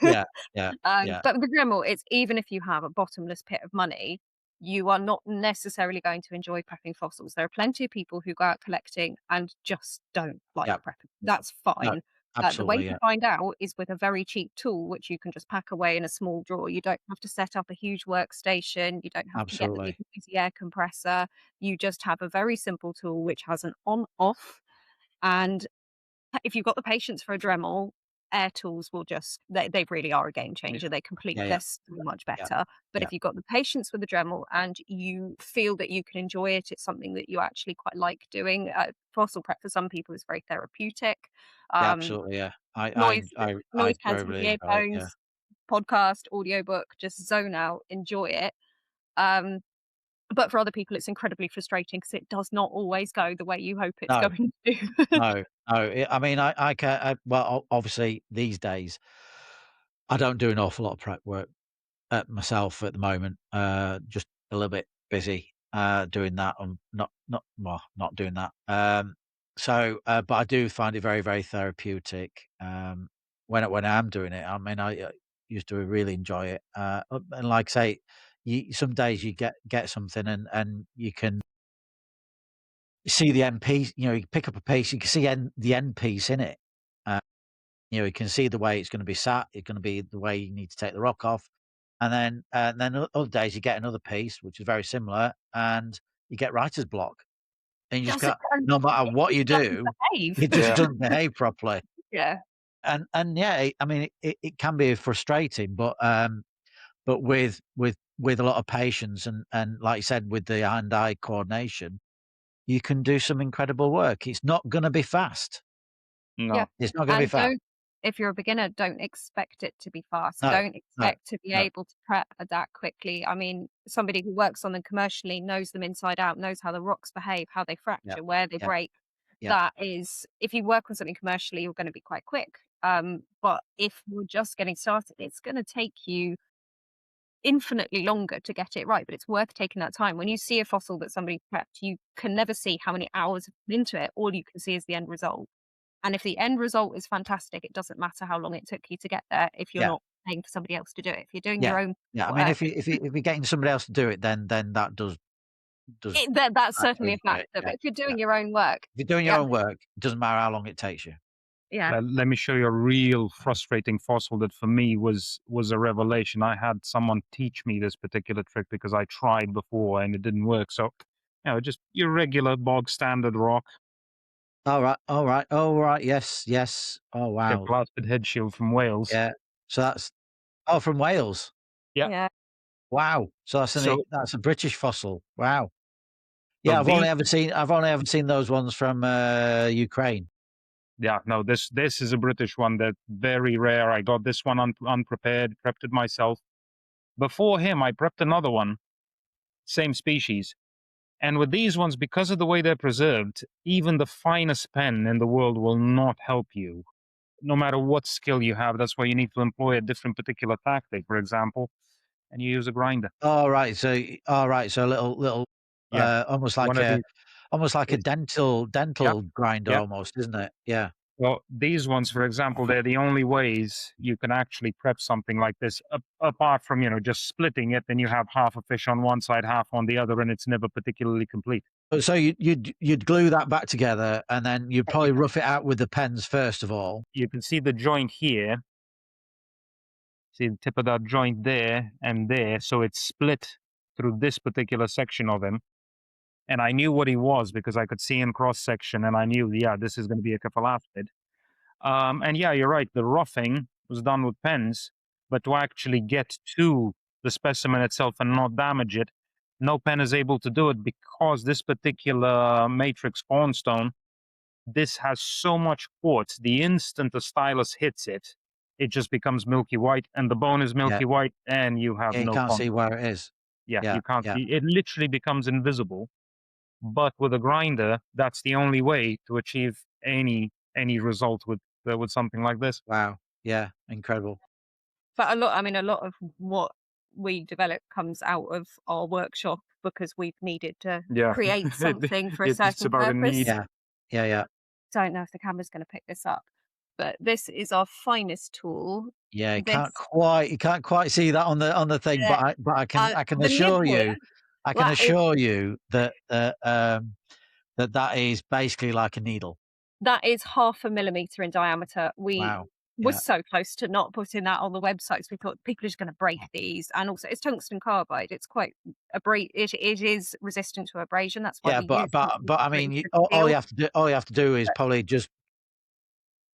Yeah, yeah, yeah, But with Dremel, it's even if you have a bottomless pit of money, you are not necessarily going to enjoy prepping fossils. There are plenty of people who go out collecting and just don't like yeah. prepping. That's No, fine. The way absolutely, to yeah, find out is with a very cheap tool, which you can just pack away in a small drawer. You don't have to set up a huge workstation. You don't have to get the big absolutely. easy air compressor. You just have a very simple tool which has an on off. And if you've got the patience for a Dremel, air tools will just they really are a game Yeah. changer. Yeah, They're yeah, so much yeah, better. But yeah, if you've got the patience with the Dremel and you feel that you can enjoy it, it's something that you actually quite like doing. Fossil prep for some people is very therapeutic. yeah, Um, absolutely, yeah. noise I noise cancelling really enjoy it. Yeah, earphones, podcast, audiobook, just zone out, enjoy it. Um, but for other people, it's incredibly frustrating because it does not always go the way you hope it's no, going to. no, no. I mean, I can. Well, obviously these days, I don't do an awful lot of prep work. at myself at the moment. Just a little bit busy doing that. I'm not doing that. But I do find it very, very therapeutic. When I am doing it, I mean, I used to really enjoy it. And like I say, some days you get something and you can see the end piece. You know, you pick up a piece, you can see the end piece in it. You know, you can see the way it's going to be sat. It's going to be the way you need to take the rock off, and then other days you get another piece which is very similar, and you get writer's block, and you just Does it got no matter what you doesn't do, behave? it just Yeah. doesn't behave properly. Yeah. And yeah, I mean, it can be frustrating, but with a lot of patience and like you said, with the hand-eye coordination, you can do some incredible work. It's not going to be fast. Yeah. No. It's not going to be And fast. if you're a beginner, don't expect it to be fast. No, Don't no, expect to be no. able to prep that quickly. I mean, somebody who works on them commercially knows them inside out, knows how the rocks behave, how they Yeah, fracture, where they yeah, break. yeah, That is, if you work on something commercially, you're going to be quite quick. But if you're just getting started, it's going to take you infinitely longer to get it right, but it's worth taking that time. When you see a fossil that somebody prepped, you can never see how many hours have been into it. All you can see is the end result. And if the end result is fantastic, it doesn't matter how long it took you to get there if you're yeah. not paying for somebody else to do it. If you're doing Yeah, your own yeah. I mean, work, if you're getting somebody else to do it, then that does that's certainly a factor into factor. it. But Yeah, if you're yeah. doing your own work, If you're doing your yeah, own work, it doesn't matter how long it takes you. yeah, Let me show you a real frustrating fossil that for me was a revelation. I had someone teach me this particular trick because I tried before and it didn't work. So, just your regular bog standard rock, All right, all right, all right. Yes, yes. Oh a wow. plastered head shield from Wales. Yeah. So that's from Wales. Yeah. yeah. Wow. So So, that's a British fossil. Wow. so Yeah, these, I've only ever seen those ones from Ukraine. yeah, no, this is a British one that very rare. I got this one unprepared, prepped it myself. Before him, I prepped another one, same species. And with these ones, because of the way they're preserved, even the finest pen in the world will not help you, no matter what skill you have. That's why you need to employ a different particular tactic, for example, and you use a grinder. All right. So a little Yeah, one of these. almost like a It's, yeah, dental grinder yeah. almost, isn't it? Yeah. Well, these ones, for example, they're the only ways you can actually prep something like this. Apart from just splitting it, then you have half a fish on one side, half on the other, and it's never particularly complete. So you'd glue that back together, and then you'd probably rough it out with the pens first of all. You can see the joint here. See the tip of that joint there and there. So it's split through this particular section of him. And I knew what he was because I could see in cross section, and I knew, yeah, this is going to be a cephalopsid. And yeah, you're right. The roughing was done with pens, but to actually get to the specimen itself and not damage it, no pen is able to do it because this particular matrix cornstone, this has so much quartz. The instant the stylus hits it, it just becomes milky white, and the bone is Yeah. milky white, and you have Yeah, you no can't see contact. where it is. Yeah, Yeah, you can't yeah. see. It literally becomes invisible. But with a grinder, that's the only way to achieve any result with something like this. Wow. Yeah, incredible. But a lot of what we develop comes out of our workshop because we've needed to Yeah, create something for a it's certain about a purpose. need. Yeah. Yeah, yeah. Don't know if the camera's going to pick this up, but this is our finest tool. Yeah, This, you can't quite see that on the thing, uh, but I can the nib assure here, you, that is that is basically like a needle. that is 0.5 millimeter in diameter. We Wow. were Yeah. so close to not putting that on the website. So we thought people are just going to break these, and also it's tungsten carbide. It's quite it is resistant to abrasion. That's why Yeah, we use but I mean, steel. all you have to do is But probably just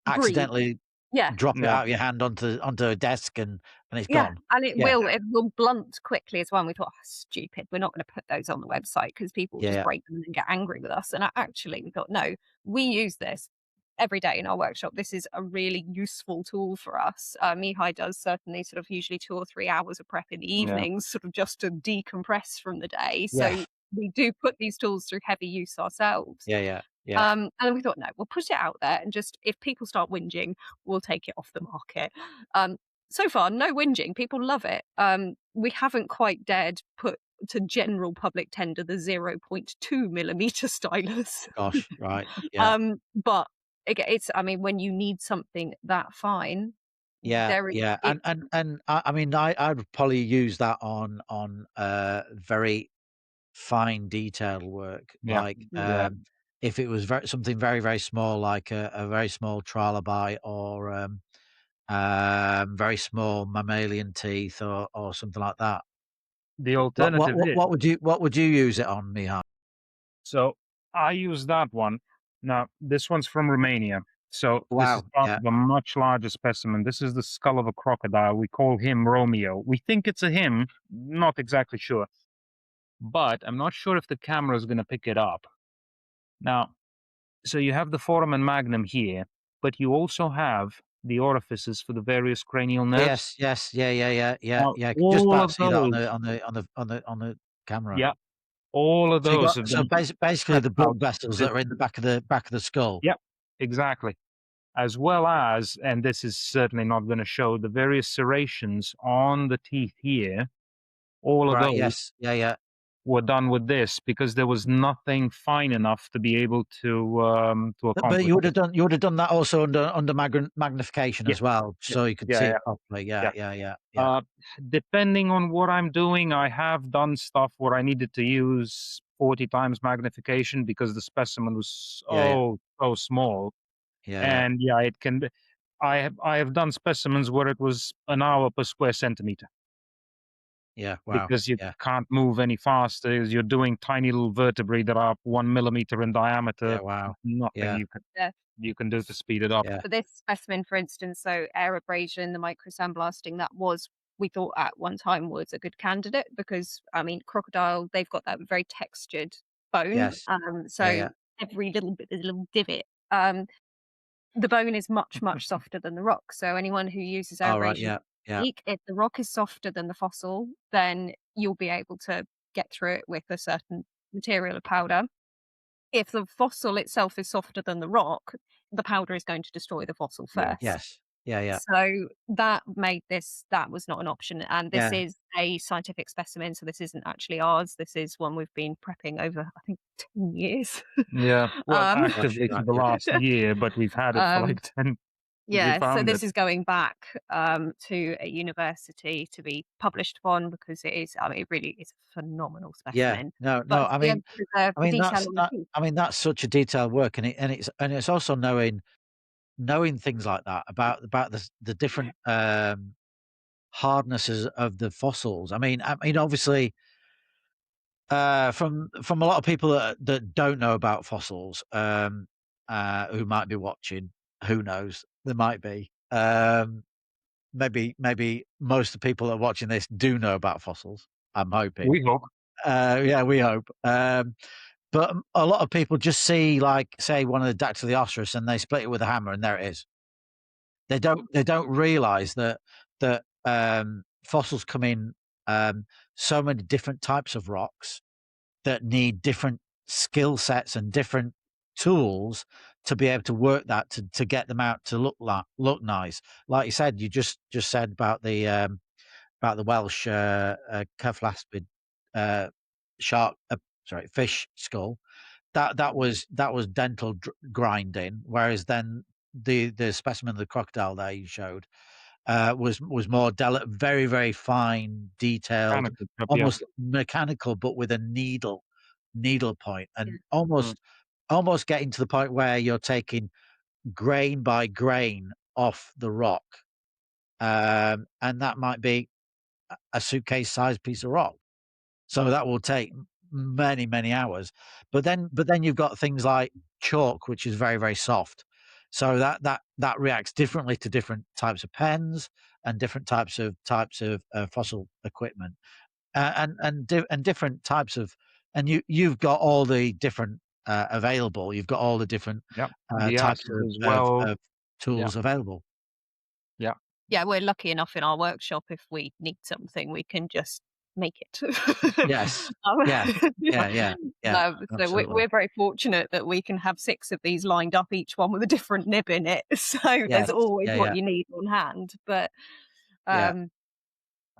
breathe. accidentally Yeah, drop it Yeah, out of your hand onto a desk and it's yeah, gone. and Yeah. it will blunt quickly as well. And we thought, oh, stupid, we're not going to put those on the website because people will Yeah, just yeah. break them and get angry with us. And actually, we thought, no, we use this every day in our workshop. This is a really useful tool for us. Mihai does certainly sort of usually 2 or 3 hours of prep in the yeah, evenings, sort of just to decompress from the day. Yeah. So we do put these tools through heavy use ourselves. Yeah, yeah. Yeah. And then we thought, no, we'll put it out there and just if people start whinging, we'll take it off the market. so far, no whinging. People love it. We haven't quite dared put to general public tender the 0.2 millimeter stylus. Gosh, right. Yeah. But it's, I mean, when you need something that fine, Yeah, there is, yeah. And I mean, I would probably use that on very fine detail work. Yeah. Like, Yeah. if it was something very, very small, like a very small trilobite, or very small mammalian teeth, or something like that. The What alternative is, what would you use it on, Mihai? so I use that one. Now, this one's from Romania. So this is Wow. part Yeah. of a much larger specimen. This is the skull of a crocodile. We call him Romeo. We think it's a him, not exactly sure. But I'm not sure if the camera is going to pick it up. Now, so you have the foramen magnum here, but you also have the orifices for the various cranial nerves. Yes. Yeah. Now, I could just all about of see that those, on the camera. yeah, all of So you those got have so been basically cut the out blood vessels that are in the back of the skull. Yep, exactly. As well as, and this is certainly not going to show, the various serrations on the teeth here, all of Right. those Yes. Yeah. were done with this because there was nothing fine enough to be able to But accomplish it. you would have done that also under magnification Yeah, as well, yeah, so you could see yeah, it properly. yeah. Yeah. Uh, Depending on what I'm doing, I have done stuff where I needed to use 40 times magnification because the specimen was Yeah. so small. Yeah. And yeah, it can be. I have done specimens where it was an hour per square centimeter Yeah. Wow. because you Yeah. can't move any faster. You're doing tiny little vertebrae that are 1 millimeter in diameter. Yeah. Wow. Nothing Yeah. yeah. you can do to speed it up. Yeah. For this specimen, for instance, so air abrasion, the microsandblasting, that was, we thought at one time was a good candidate because, I mean, crocodile, they've got that very textured bone. Yes. So Yeah. every little bit, there's a little divot. The bone is much, much softer than the rock. So anyone who uses air All right. abrasion, Yeah. if the rock is softer than the fossil, then you'll be able to get through it with a certain material or powder. If the fossil itself is softer than the rock, the powder is going to destroy the fossil first. Yes. Yeah. So that made that was not an option. And this Yeah. is a scientific specimen, so this isn't actually ours. This is one we've been prepping over, I think, 10 years. Yeah, well, Um, actively for Right, the yeah. last year, but we've had it for Um, like 10. We Yeah, so found this it. is going back to a university to be published upon because it is, I mean, it really is a phenomenal Yeah. specimen. No. But I to be able mean, to preserve the detail on the teeth, that's such a detailed work, and it's also knowing things like that about the different hardnesses of the fossils. I mean, obviously, from a lot of people that don't know about fossils, who might be watching, who knows? There might be. Maybe most of the people that are watching this do know about fossils. I'm hoping. We hope. Yeah, we hope. But a lot of people just see, like, say, one of the Dactyliostris, and they split it with a hammer, and there it is. They don't realize that fossils come in so many different types of rocks that need different skill sets and different tools to be able to work that to get them out to look nice. Like you said, you just said about the Welsh cephalaspid shark, fish skull. That was dental grinding, whereas then the specimen of the crocodile there you showed was more very, very fine, detailed, Mechanical trip, yeah. almost mechanical, but with a needle point, and Mm. almost getting to the point where you're taking grain by grain off the rock, and that might be a suitcase-sized piece of rock. So that will take many, many hours. But then you've got things like chalk, which is very, very soft. So that reacts differently to different types of pens and different types of fossil equipment, and different types of. And you've got all the different available. You've got all the different Yep. The types acid as of well. of tools available. Yeah. yeah, we're lucky enough in our workshop, if we need something, we can just make it. Yes. Um, Yeah. Yeah. so Absolutely. we're very fortunate that we can have 6 of these lined up, each one with a different nib in it. So Yes. there's always Yeah. what you need on hand. But Um,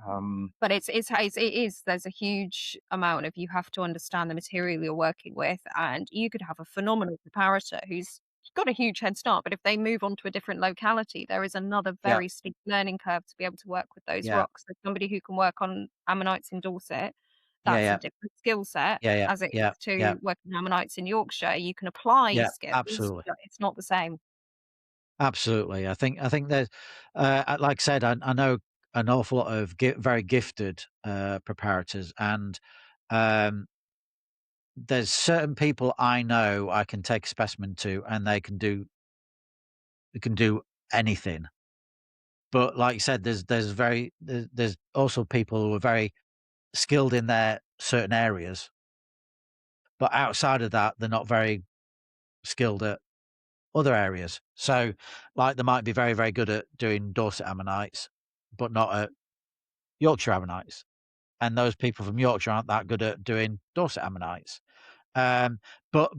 Um, but it is there's a huge amount of you have to understand the material you're working with, and you could have a phenomenal preparator who's got a huge head start, but if they move on to a different locality, there is another Yeah. very steep learning curve to be able to work with those Yeah. rocks. So somebody who can work on ammonites in Dorset, Yeah. that's a Yeah. different skill set Yeah. Yeah. as it Yeah. is to Yeah. working ammonites in Yorkshire. You can apply Yeah. skills, Absolutely. but it's not the same. Absolutely. I think there's, like I said, I know an awful lot of very gifted preparators, and um, there's certain people I know I can take a specimen to, and they can do anything. But like you said, there's also people who are very skilled in their certain areas, but outside of that, they're not very skilled at other areas. So, like, they might be very, very good at doing Dorset ammonites, but not at Yorkshire ammonites. And those people from Yorkshire aren't that good at doing Dorset ammonites. Um, but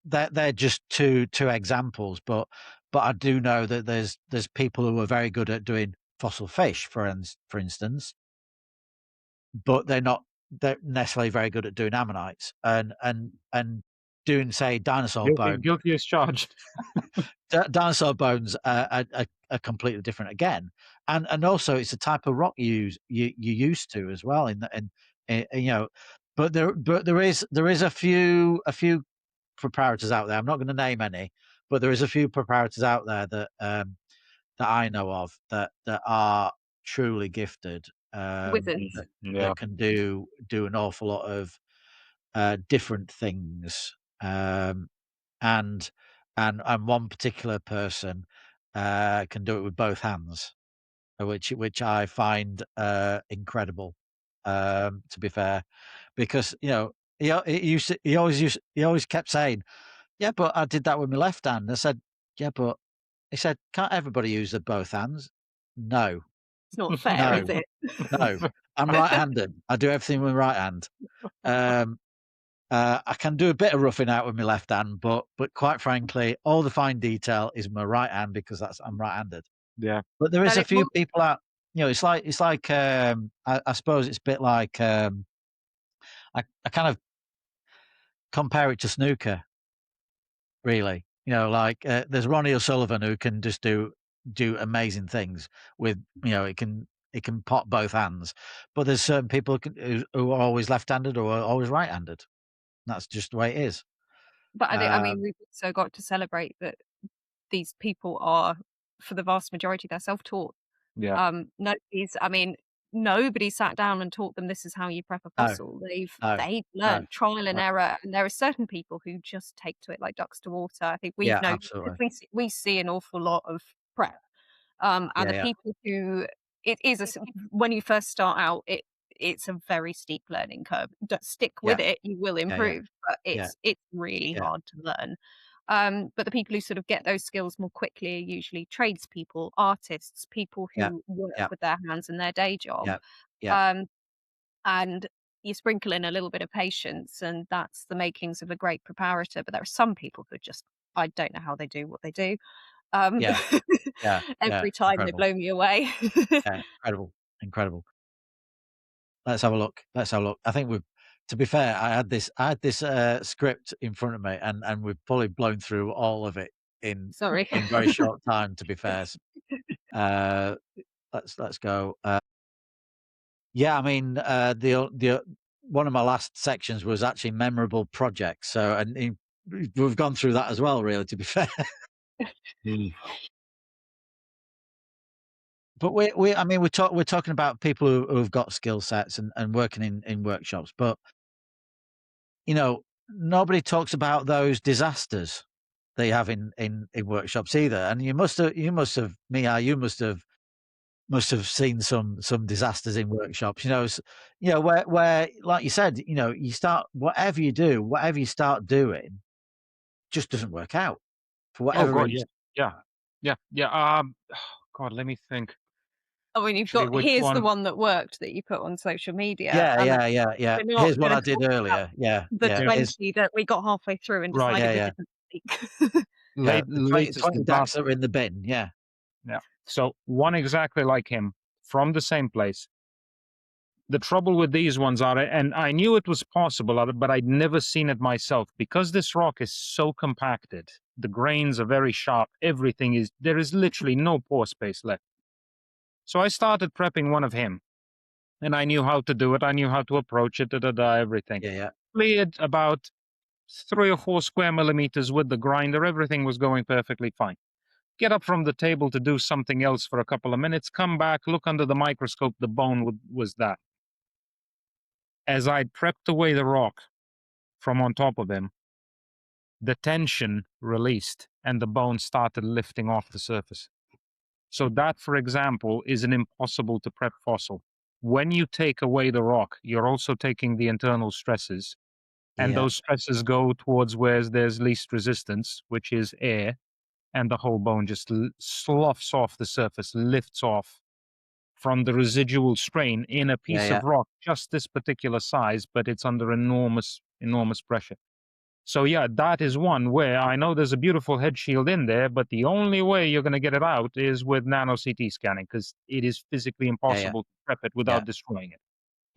they're just two examples. But I do know that there's people who are very good at doing fossil fish, for instance, but they're necessarily very good at doing ammonites and doing, say, dinosaur bones. guilty as charged. Dinosaur bones are completely different again, and also it's a type of rock you used to as well. But there is a few preparators out there. I'm not going to name any, but there is a few preparators out there that I know of that are truly gifted, Wizards. that can do an awful lot of different things, and and one particular person can do it with both hands, which I find incredible. To be fair, because he always kept saying, "Yeah, but I did that with my left hand." I said, "Yeah, but," he said, "can't everybody use the both hands?" No, It's not fair, is no, it? no. I'm right-handed. I do everything with my right hand. Um, I can do a bit of roughing out with my left hand, but quite frankly, all the fine detail is my right hand because I'm right-handed. Yeah. But there is But a it few people out. It's like I suppose it's a bit like I kind of compare it to snooker, really. Like there's Ronnie O'Sullivan who can just do amazing things with it can pot both hands, but there's certain people who are always left-handed or are always right-handed. That's just the way it is. But I mean, Um, we've also got to celebrate that these people are, for the vast majority, they're self-taught. Yeah. I mean, nobody sat down and taught them this is how you prep a no, fossil. no, They've no, learned trial and no. error, and there are certain people who just take to it like ducks to water. I think we've Yeah, noticed absolutely. we see an awful lot of prep, and Yeah, the yeah, people who it is when you first start out, it's a very steep learning curve. Stick yeah, with it, you will yeah, yeah, improve, but yeah, it's really yeah, hard to learn. But the people who sort of get those skills more quickly are usually tradespeople, artists, people yeah, who work yeah, with their hands in their day job. yeah, yeah, Um, and you sprinkle in a little bit of patience, and that's the makings of a great preparator. But there are some people who just, I don't know how they do what they do. Um, yeah, yeah, yeah. every time they Incredible. blow me away. Yeah, incredible, incredible. Let's have a look. Let's have a look. I think we've. To be fair, I had this script in front of me, and we've probably blown through all of it in Sorry. very short time. To be fair, uh, let's go. Yeah, I mean, the one of my last sections was actually memorable projects. So, we've gone through that as well, really. To be fair. Mm. But I mean, we're talking about people who've got skill sets and working in workshops, but nobody talks about those disasters they have in workshops either. And you must have seen some disasters in workshops. Where like you said, you start whatever you start doing, just doesn't work out for Oh whatever God, reason. yeah, yeah, yeah, yeah. God, let me think. I mean, you've Actually, got which here's the one? one that worked that you put on social media, Yeah, and yeah, yeah, yeah. we're not Here's what going I to did talk about earlier. Yeah, the yeah. Yeah. 20 that we got halfway through and Right. decided Yeah, we yeah, didn't speak. yeah. Late The 20, latest 20 decks disaster. that were in the bin. Yeah, Yeah. So one exactly like him from the same place. The trouble with these ones are, and I knew it was possible, but I'd never seen it myself, because this rock is so compacted. The grains are very sharp. Everything is, there is literally no pore space left. So I started prepping one of him, and I knew how to do it. I knew how to approach it, everything. Yeah, yeah. Cleared about 3 or 4 square millimeters with the grinder. Everything was going perfectly fine. Get up from the table to do something else for a couple of minutes, come back, look under the microscope, the bone was that. As I'd prepped away the rock from on top of him, the tension released and the bone started lifting off the surface. So that, for example, is an impossible to prep fossil. When you take away the rock, you're also taking the internal stresses, and Yeah, those stresses go towards where there's least resistance, which is air, and the whole bone just sloughs off the surface, lifts off from the residual strain in a yeah, piece yeah, of rock, just this particular size, but it's under enormous, enormous pressure. So yeah, that is one where I know there's a beautiful head shield in there, but the only way you're going to get it out is with nano CT scanning, because it is physically yeah, yeah, impossible to prep it yeah, without destroying it.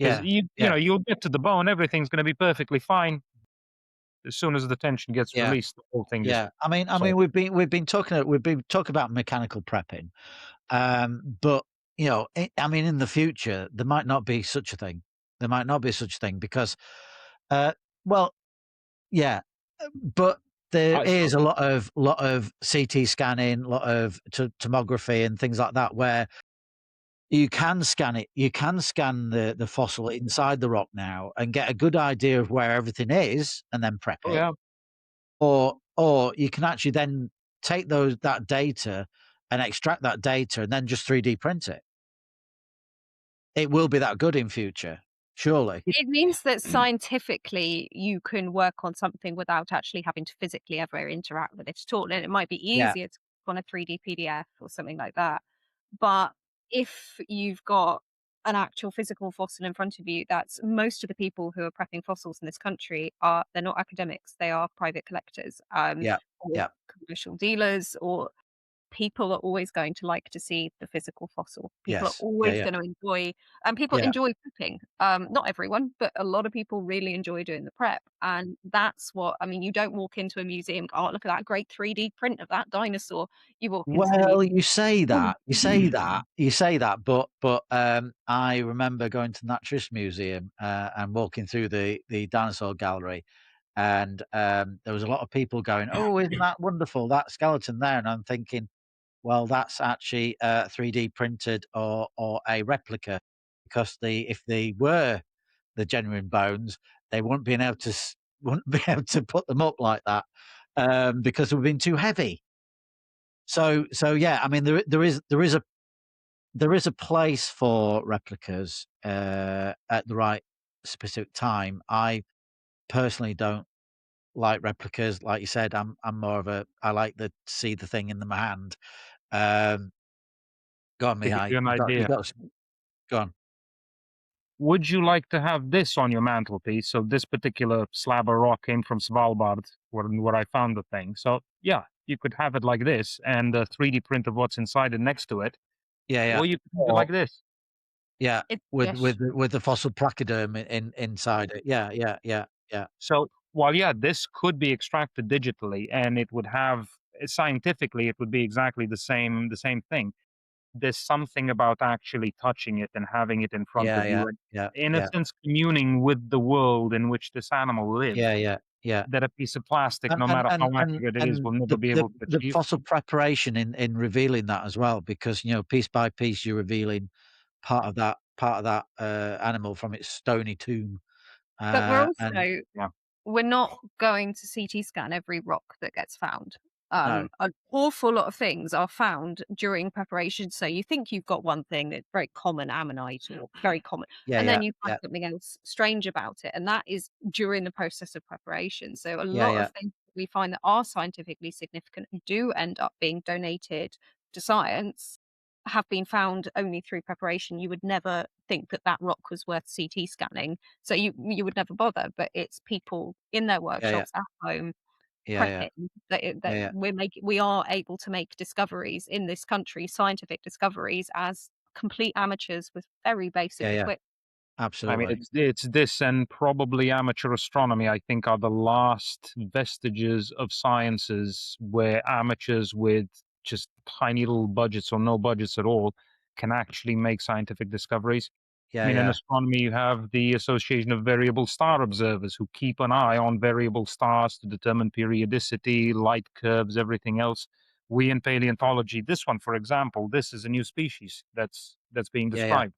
Because yeah, you yeah, know, you'll get to the bone, everything's going to be perfectly fine. As soon as the tension gets yeah, released, the whole thing just yeah. I mean, so we've been talking about mechanical prepping, but in the future there might not be such a thing. There might not be such a thing because, uh, well, yeah, but there I so is a lot of CT scanning, a lot of tomography and things like that where you can scan it. You can scan the fossil inside the rock now and get a good idea of where everything is, and then prep oh it. yeah. Or you can actually then take that data and extract that data and then just 3D print it. It will be that good in future, surely. It means that scientifically you can work on something without actually having to physically ever interact with it at all. And it might be Yeah, easier to work on a 3D PDF or something like that. But if you've got an actual physical fossil in front of you, that's most of the people who are prepping fossils in this country they're not academics, they are private collectors, yeah, or yeah, commercial dealers, or people are always going to like to see the physical fossil. People are yes, yeah, always yeah, going to enjoy, and people yeah. enjoy prepping. Not everyone, but a lot of people really enjoy doing the prep. And that's what, I mean, you don't walk into a museum, oh, look at that great 3D print of that dinosaur. You walk into the Well, you say museum. that, you say that, you say that, but I remember going to the Naturalist Museum and walking through the dinosaur gallery, and there was a lot of people going, "Oh, isn't that wonderful? That skeleton there?" And I'm thinking, well, that's actually 3D printed or a replica, because if they were the genuine bones, they wouldn't be able to wouldn't be able to put them up like that, because it would have been too heavy. So yeah, I mean there is a place for replicas at the right specific time. I personally don't like replicas, like you said. I'm more of I like to see the thing in my hand. Um, Go on, To give Mihai. you an You idea, got go on. would you like to have this on your mantelpiece? So this particular slab of rock came from Svalbard, where I found the thing. So yeah, you could have it like this, and a 3D print of what's inside it next to it, Yeah, yeah. or you could have it Or like this. yeah, It's with yes. the fossil placoderm inside it. Yeah, yeah, yeah, yeah, So while yeah, this could be extracted digitally, and it would have scientifically, it would be exactly the same thing. There's something about actually touching it and having it in front yeah, of yeah, you, and yeah, in a yeah, sense, communing with the world in which this animal lived. yeah, yeah, yeah. That a piece of plastic, And no and matter and how and accurate it is, and will never the be the able to the achieve. fossil preparation in revealing that as well, because piece by piece you're revealing part of that animal from its stony tomb. But we're And also Yeah. we're not going to CT scan every rock that gets found. no, An awful lot of things are found during preparation. So you think you've got one thing that's very common, ammonite, or very common, yeah, and then yeah, you find yeah, something else strange about it, and that is during the process of preparation. So a yeah, lot of yeah, things that we find that are scientifically significant do end up being donated to science, have been found only through preparation. You would never think that that rock was worth CT scanning, so you would never bother. But it's people in their yeah, yeah, workshops at home yeah, yeah, prepping that yeah, yeah. we are able to make discoveries in this country, scientific discoveries, as complete amateurs with very basic Yeah. equipment. I Absolutely. mean, it's this and probably amateur astronomy, I think, are the last vestiges of sciences where amateurs with just tiny little budgets or no budgets at all can actually make scientific discoveries. I mean, in Yeah. astronomy, you have the Association of Variable Star Observers who keep an eye on variable stars to determine periodicity, light curves, everything else. We in paleontology, this one, for example, this is a new species that's being Yeah. described.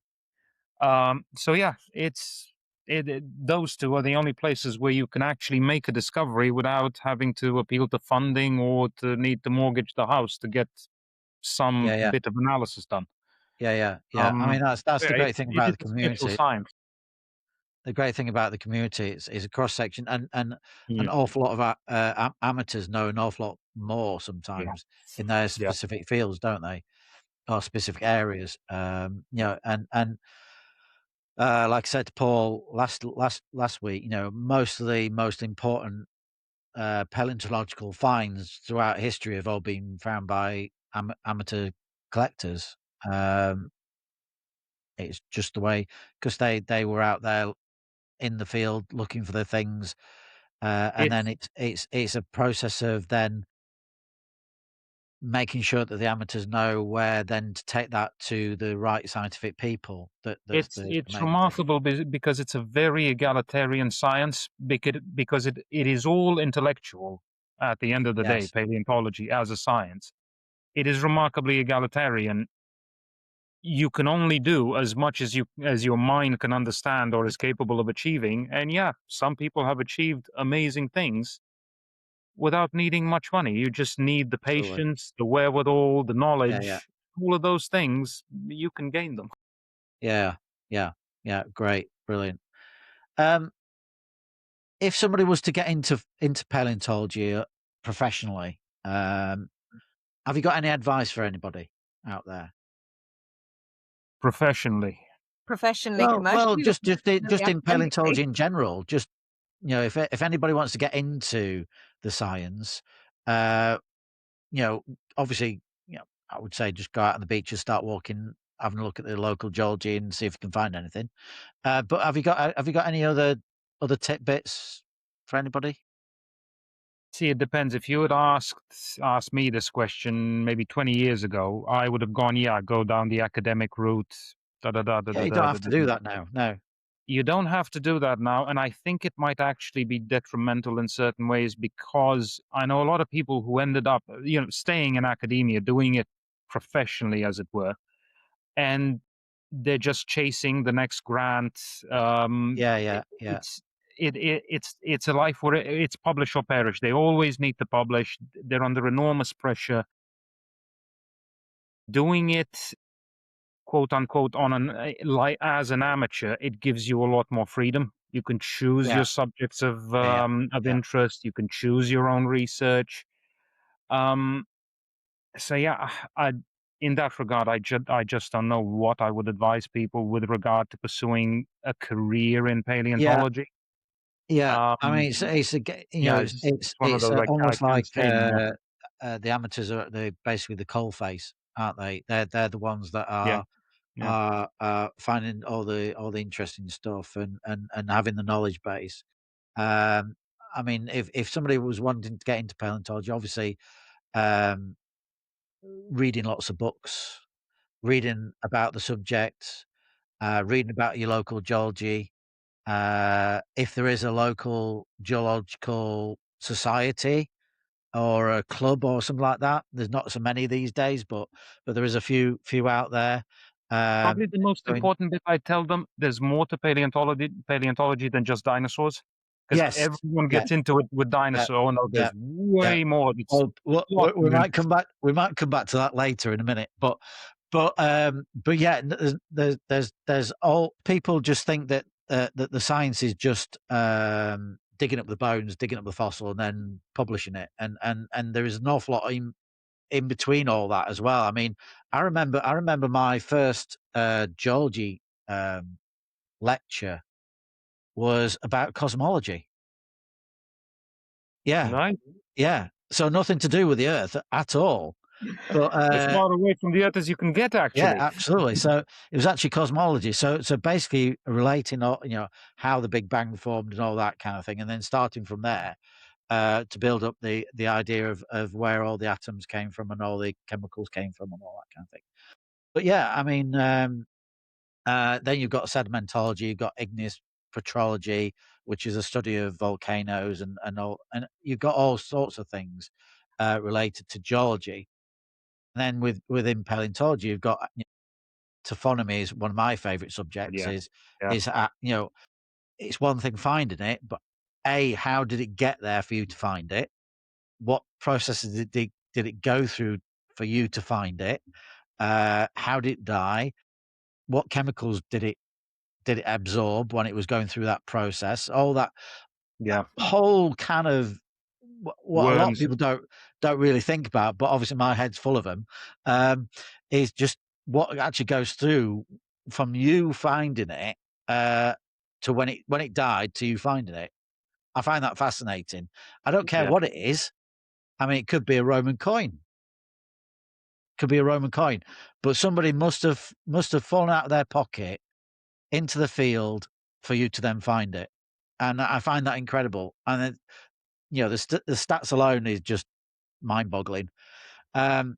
So yeah, those two are the only places where you can actually make a discovery without having to appeal to funding or to need to mortgage the house to get some Yeah. bit of analysis done. Yeah. I mean, Um, that's the yeah, great thing it about is the a special community. science. The great thing about the community is a cross section, and an Mm, awful lot of amateurs know an awful lot more yeah, sometimes in their yeah. specific fields, don't they? Or specific areas. And like I said to Paul last week, most of the most important paleontological finds throughout history have all been found by amateur collectors. It's just the way, because they were out there in the field looking for the things, and then It's it's a process of then making sure that the amateurs know where then to take that to the right scientific people. That's it's the it's main thing. remarkable because it's a very egalitarian science because it is all intellectual at the end of the day, Yes, paleontology as a science. It is remarkably egalitarian. You can only do as much as your mind can understand or is capable of achieving. And yeah, some people have achieved amazing things without needing much money. You just need the absolutely. patience, the wherewithal, the Yeah. knowledge. All of those things, you can gain them. Yeah, yeah, yeah. Great, brilliant. Um, if somebody was to get into paleontology professionally, have you got any advice for anybody out there? Professionally. Professionally, Well, commercially, or just in paleontology academically. in general. Just if anybody wants to get into the science, uh, you know, obviously, I would say just go out on the beach and start walking, having a look at the local geology and see if you can find anything. But have you got any other tidbits for anybody? See, it depends. If you had asked me this question maybe 20 years ago, I would have gone, yeah, go down the academic route. Da da da da Yeah, da you don't da. have to do that now. No. You don't have to do that now, and I think it might actually be detrimental in certain ways because I know a lot of people who ended up, staying in academia, doing it professionally, as it were, and they're just chasing the next grant. Yeah. It's a life where it's publish or perish. They always need to publish. They're under enormous pressure. Doing it, quote unquote, on like as an amateur, it gives you a lot more freedom. You can choose Yeah. your subjects Yeah. of Yeah. interest. You can choose your own research. Um, so yeah, in that regard, I just don't know what I would advise people with regard to pursuing a career in Yeah. paleontology. Yeah. I Um, mean, it's it's one of it's those I almost can't like say anymore. the amateurs are basically the coal face, aren't they? They're the ones that Yeah, yeah. are finding all the interesting stuff and having the knowledge base. Um, I mean, if somebody was wanting to get into paleontology, obviously, um, reading lots of books, reading about the subject, reading about your local geology. If there is a local geological society or a club or something like that, there's not so many these days, but there is a few out there. Probably the most Doing important bit I tell them, there's more to paleontology than just dinosaurs. Because yes, everyone yeah, gets into it with yeah, dinosaur. Oh no, yeah, there's yeah. way more. It's Well, we lots of might come interest. back. We might come back to that later in a minute. But yeah, there's all people just think that the science is just digging up the bones, digging up the fossil, and then publishing it, and there is an awful lot in between all that as well. I mean, I remember my first geology lecture was about cosmology. Yeah, Right? yeah. So nothing to do with the Earth at all. But As far away from the Earth as you can get, yeah, actually. absolutely. So it was actually cosmology. So basically relating all, how the Big Bang formed and all that kind of thing, and then starting from there to build up the idea of where all the atoms came from and all the chemicals came from and all that kind of thing. But yeah, I mean, then you've got sedimentology, you've got igneous petrology, which is a study of volcanoes and all, and you've got all sorts of things related to geology. And then within paleontology, you've got taphonomy is one of my favorite subjects. Yeah. Is Yeah. it's one thing finding it, but how did it get there for you to find it? What processes did it go through for you to find it? How did it die? What chemicals did it absorb when it was going through that process? All that Yeah. whole kind of what a lot of Worms. people don't really think about, but obviously my head's full of them, is just what actually goes through from you finding it to when it died to you finding it. I find that fascinating. I don't care Yeah. what it is. I mean, it could be a Roman coin. Could be a Roman coin, but somebody must have fallen out of their pocket into the field for you to then find it, and I find that incredible. And then, the stats alone is just mind-boggling. And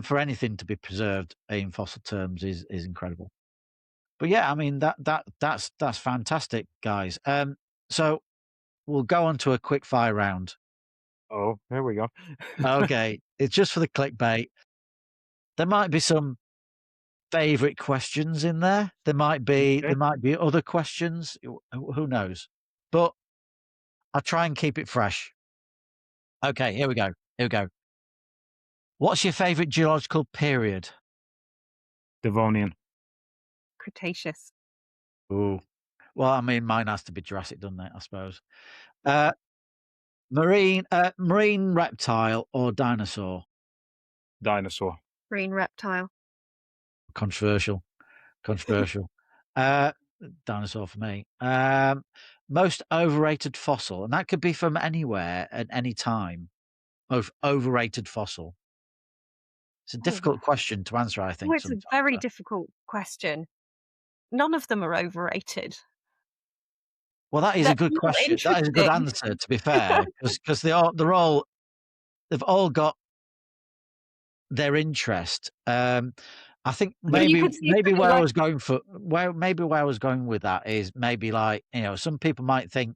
for anything to be preserved in fossil terms is incredible. But yeah, I mean that's fantastic, guys. So we'll go on to a quick fire round. Oh, there we go. Okay, it's just for the clickbait. There might be some favorite questions in there. Okay. There might be other questions. Who knows? But I'll try and keep it fresh. Okay, here we go. Here we go. What's your favorite geological period? Devonian. Cretaceous. Ooh. Well, I mean, mine has to be Jurassic, doesn't it? I suppose. Marine reptile or dinosaur? Dinosaur. Green reptile. Controversial. Controversial. Dinosaur for me. Most overrated fossil, and that could be from anywhere at any time. Overrated fossil. It's a difficult question to answer, I Oh, think, it's a sometimes. very difficult question. None of them are overrated. Well, that is They're a good all question. That is a good interesting. answer, to be fair, because they've all got their interest. I think But you could see maybe something where I like, was going with that is maybe like, some people might think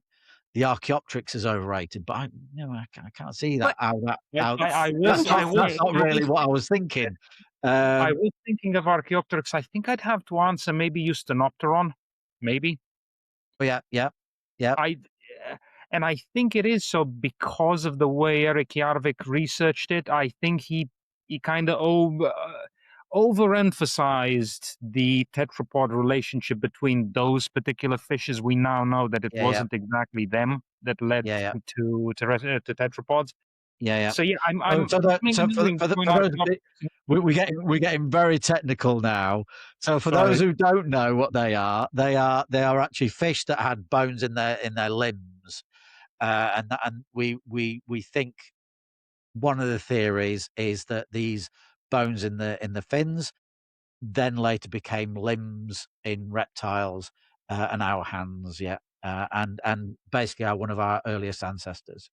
the Archaeopteryx is overrated, but I can't see but that how it's I was that's I not was interesting. really what I was thinking. I Um, was thinking of Archaeopteryx. I think I'd have to answer maybe Eustenopteron. Maybe. but yeah, I and I think it is so because of the way Eric Jarvik researched it. I think he kind of overemphasized the tetrapod relationship between those particular fishes. We now know that it yeah, wasn't exactly them that led yeah, yeah, to tetrapods. yeah. So yeah, Oh, I'm so mingling between for those Archaeopteryx and we're getting very technical now. So for those sorry. who don't know what they are actually fish that had bones in their limbs, and we think one of the theories is that these bones in the fins then later became limbs in reptiles and our hands, yeah, and basically are one of our earliest ancestors.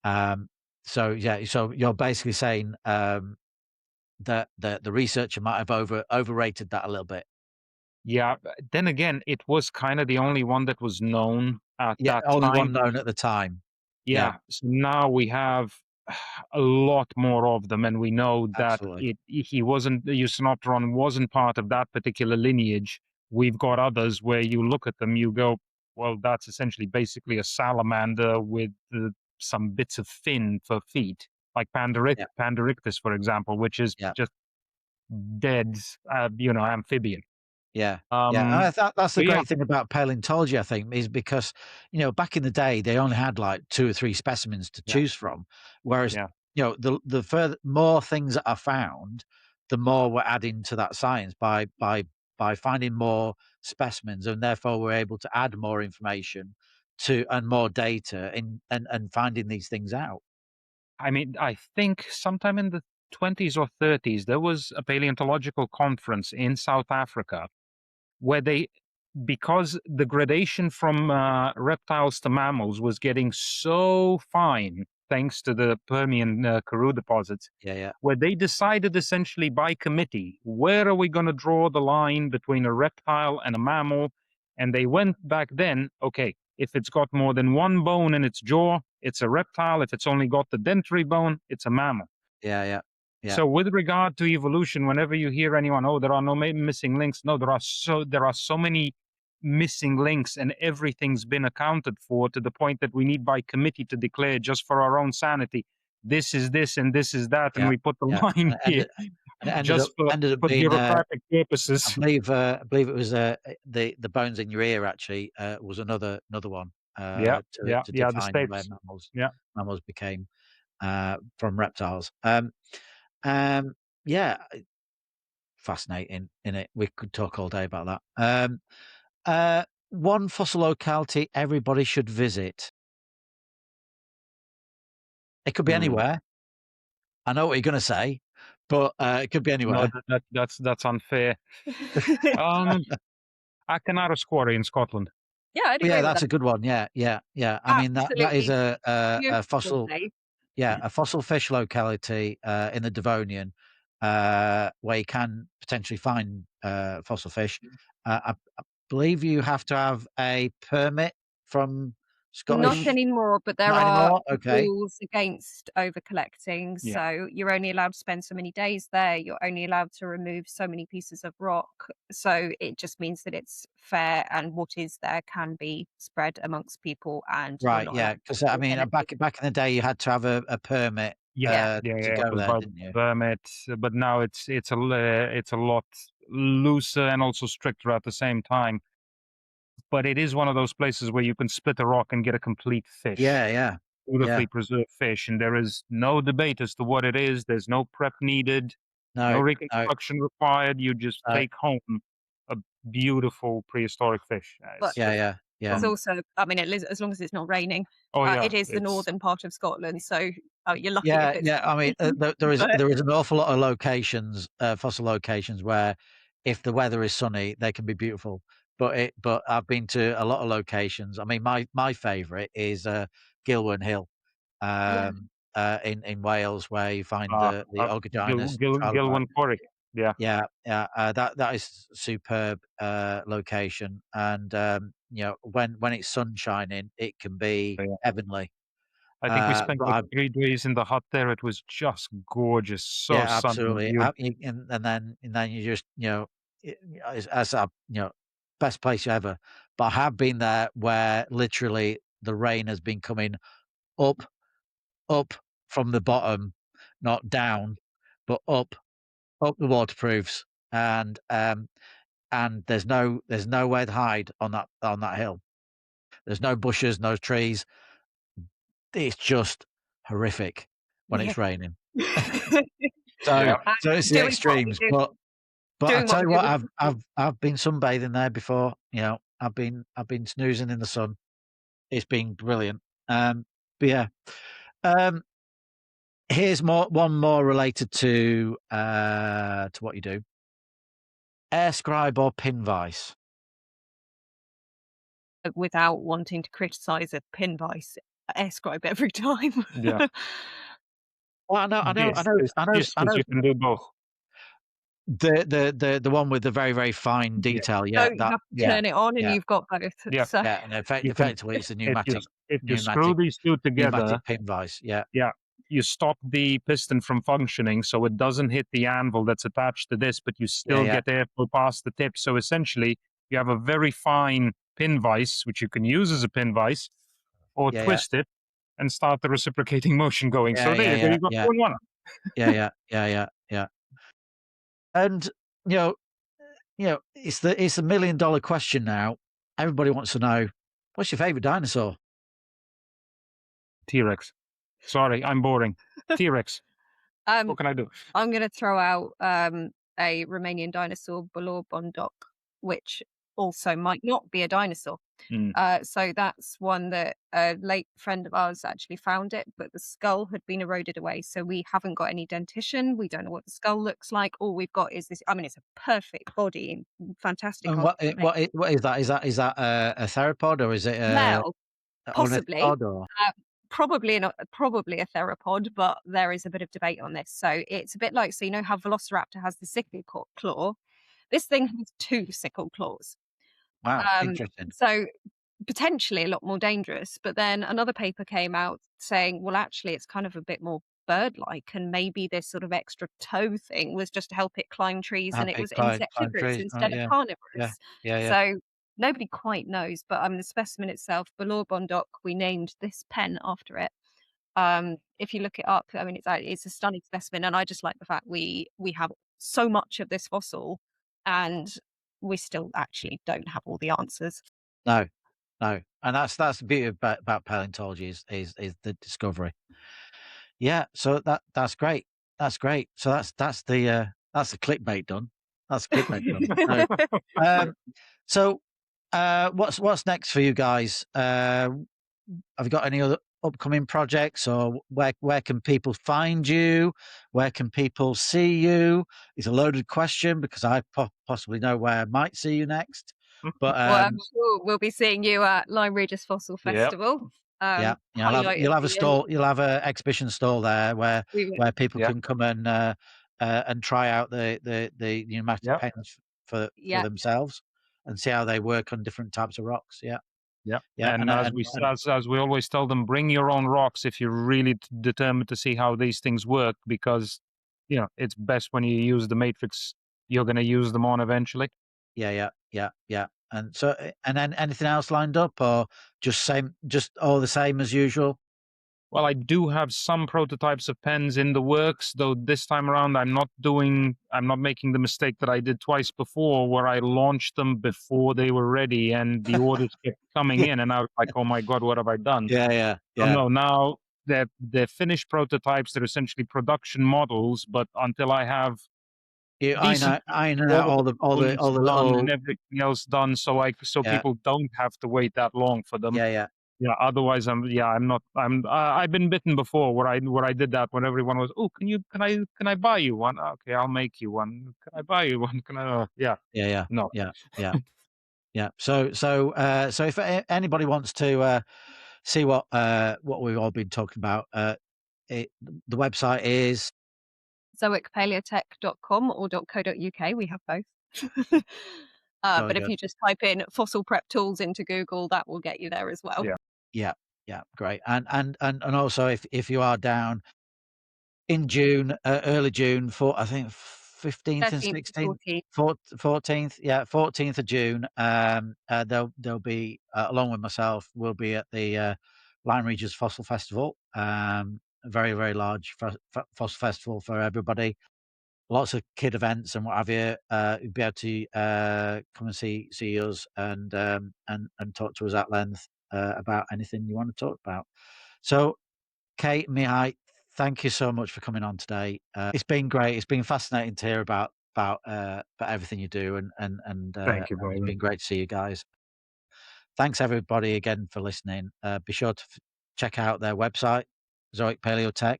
Um, so yeah, so you're basically saying that the researcher might have overrated that a little bit. Yeah, but then again, it was kind of the only one that was known at Yeah, that only time. one known at the time. Yeah, Yeah, so now we have a lot more of them, and we know that absolutely. he wasn't the Eustenopteron wasn't part of that particular lineage. We've got others where you look at them, you go, well, that's essentially basically a salamander with some bits of fin for feet, like Yeah, Pandarictus, for example, which is yeah. just dead, amphibian. Yeah, yeah, and Um, I thought that's the but yeah, great thing about paleontology, I think, is because, back in the day, they only had, like, 2 or 3 specimens to yeah, choose from, whereas, yeah. the further more things that are found, the more we're adding to that science by finding more specimens, and therefore we're able to add more information to and more data in and finding these things out. I mean, I think sometime in the 20s or 30s, there was a paleontological conference in South Africa where because the gradation from reptiles to mammals was getting so fine thanks to the Permian Karoo deposits, where they decided essentially by committee, where are we going to draw the line between a reptile and a mammal? And they went back then, okay, if it's got more than one bone in its jaw, it's a reptile. If it's only got the dentary bone, it's a mammal. Yeah. So with regard to evolution, whenever you hear anyone, oh, there are no missing links. No, there are so many missing links, and everything's been accounted for to the point that we need by committee to declare, just for our own sanity, this is this and this is that, and we put the line here And it ended just up for being bureaucratic purposes. I believe it was the bones in your ear actually was another one to define The where stapes. mammals became from reptiles. Fascinating, innit? We could talk all day about that. One fossil locality everybody should visit. It could be anywhere. I know what you're going to say, but it could be anywhere. No, that's unfair. Akinara Quarry in Scotland. Yeah, I'd agree with that's that. a good one. Yeah. I mean that is a fossil. Place. Yeah, a fossil fish locality in the Devonian where you can potentially find fossil fish. I believe you have to have a permit from Scottish. Not anymore, but there Not are anymore? Okay. rules against over collecting. Yeah. So you're only allowed to spend so many days there. You're only allowed to remove so many pieces of rock. So it just means that it's fair, and what is there can be spread amongst people. And you're Right, not yeah, allowed to because I mean, anything. back in the day, you had to have a permit to go there, didn't you? Permit, but now it's a lot looser and also stricter at the same time. But it is one of those places where you can split a rock and get a complete fish. Yeah. Beautifully preserved fish, and there is no debate as to what it is. There's no prep needed, no reconstruction required. You just take home a beautiful prehistoric fish. It's also, I mean, as long as it's not raining. It is the northern part of Scotland, so you're lucky. If it's I mean, there is an awful lot of locations, fossil locations, where if the weather is sunny, they can be beautiful. But I've been to a lot of locations. I mean, my favourite is Gilwern Hill, in Wales, where you find the Ogadinus. Gilwern Quarry. That is superb location, and when it's sun shining, it can be heavenly. I think we spent like 3 days in the hut there. It was just gorgeous. So absolutely. And then you just as a best place ever. But I have been there where literally the rain has been coming up from the bottom, not down, but up the waterproofs, and there's nowhere to hide on that hill. There's no bushes, no trees. It's just horrific when it's raining. So it's the extremes. But I tell you what, I've been sunbathing there before. I've been snoozing in the sun. It's been brilliant. Here's one more related to what you do. Air scribe or pin vice? Without wanting to criticise a pin vice, air scribe every time. Yeah. Well, I know. You can do both. The one with the very, very fine detail. You have to turn it on, and you've got both. And effectively, it's a pneumatic. If you screw these two together, pneumatic pin vice. You stop the piston from functioning, so it doesn't hit the anvil that's attached to this, but you still get airflow past the tip. So essentially, you have a very fine pin vise, which you can use as a pin vise, or twist it and start the reciprocating motion going. So there you go. You got 2 in 1. Yeah. And it's the $1 million question now. Everybody wants to know, what's your favorite dinosaur? T-Rex. Sorry, I'm boring. T-Rex. What can I do? I'm going to throw out a Romanian dinosaur, Bondok, which also might not be a dinosaur. So that's one that a late friend of ours actually found it, but the skull had been eroded away. So we haven't got any dentition. We don't know what the skull looks like. All we've got is this. I mean, it's a perfect body, fantastic. And what is that? Is that a theropod, or is it Well, an possibly. ornithopod, or? Probably a theropod, but there is a bit of debate on this. So it's a bit like, so you know how Velociraptor has the sickle claw? This thing has 2 sickle claws. Wow, Um, interesting. so potentially a lot more dangerous. But then another paper came out saying, well, actually, it's kind of a bit more bird-like, and maybe this sort of extra toe thing was just to help it climb trees, and it Happy was climb insectivorous trees. Right, instead of yeah. Yeah. carnivorous. Yeah. Yeah. So nobody quite knows. But the specimen itself, Balor we named this pen after it. If you look it up, I mean, it's a stunning specimen, and I just like the fact we have so much of this fossil, and we still actually don't have all the answers. No, no, and that's the beauty about paleontology is the discovery. Yeah, so that's great. That's great. So that's the clickbait done. That's clickbait done. So, what's next for you guys? Have you got any other upcoming projects, or where can people find you? Where can people see you? It's a loaded question because I possibly know where I might see you next. But Well, I'm sure we'll be seeing you at Lyme Regis Fossil Festival. yeah, Highlight you'll of have a the stall. You'll have an exhibition stall there where people Yeah. can come and try out the pneumatic pens for themselves and see how they work on different types of rocks. Yeah. Yeah, Yeah, and as we always tell them, bring your own rocks if you're really determined to see how these things work, because it's best when you use the matrix you're going to use them on eventually. Yeah. And so, and then anything else lined up, or just all the same as usual? Well, I do have some prototypes of pens in the works, though this time around I'm not making the mistake that I did twice before, where I launched them before they were ready and the orders kept coming in, and I was like, oh my God, what have I done? Yeah. No, now they're finished prototypes. They're essentially production models, but until I have decent iron out all the components done little. and everything else done, so Yeah. people don't have to wait that long for them. Yeah. Otherwise, I've been bitten before where I did that when everyone was, oh, can I buy you one? Okay, I'll make you one. Can I buy you one? Can I? Yeah. No. Yeah. So if anybody wants to see what we've all been talking about, the website is zoicpaleotech.com or .co.uk. We have both. But if you just type in fossil prep tools into Google, that will get you there as well. Yeah, great. And also if you are down in June, early June, for I think 15th and 16th, 14th, 14th of June, they'll be along with myself. We'll be at the Lyme Regis Fossil Festival. A very, very large fossil festival for everybody. Lots of kid events and what have you. You'll be able to come and see us and talk to us at length about anything you want to talk about. So, Kate, Mihai, thank you so much for coming on today. It's been great. It's been fascinating to hear about everything you do, and Thank you, it's been great to see you guys. Thanks everybody again for listening. Be sure to check out their website, Zoic Paleotech.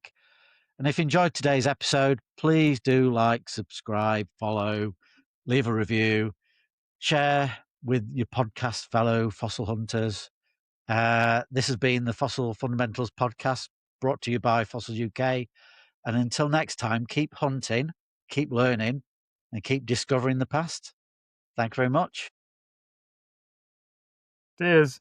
And if you enjoyed today's episode, please do like, subscribe, follow, leave a review, share with your podcast fellow fossil hunters. This has been the Fossil Fundamentals podcast, brought to you by Fossils UK. And until next time, keep hunting, keep learning, and keep discovering the past. Thank you very much. Cheers.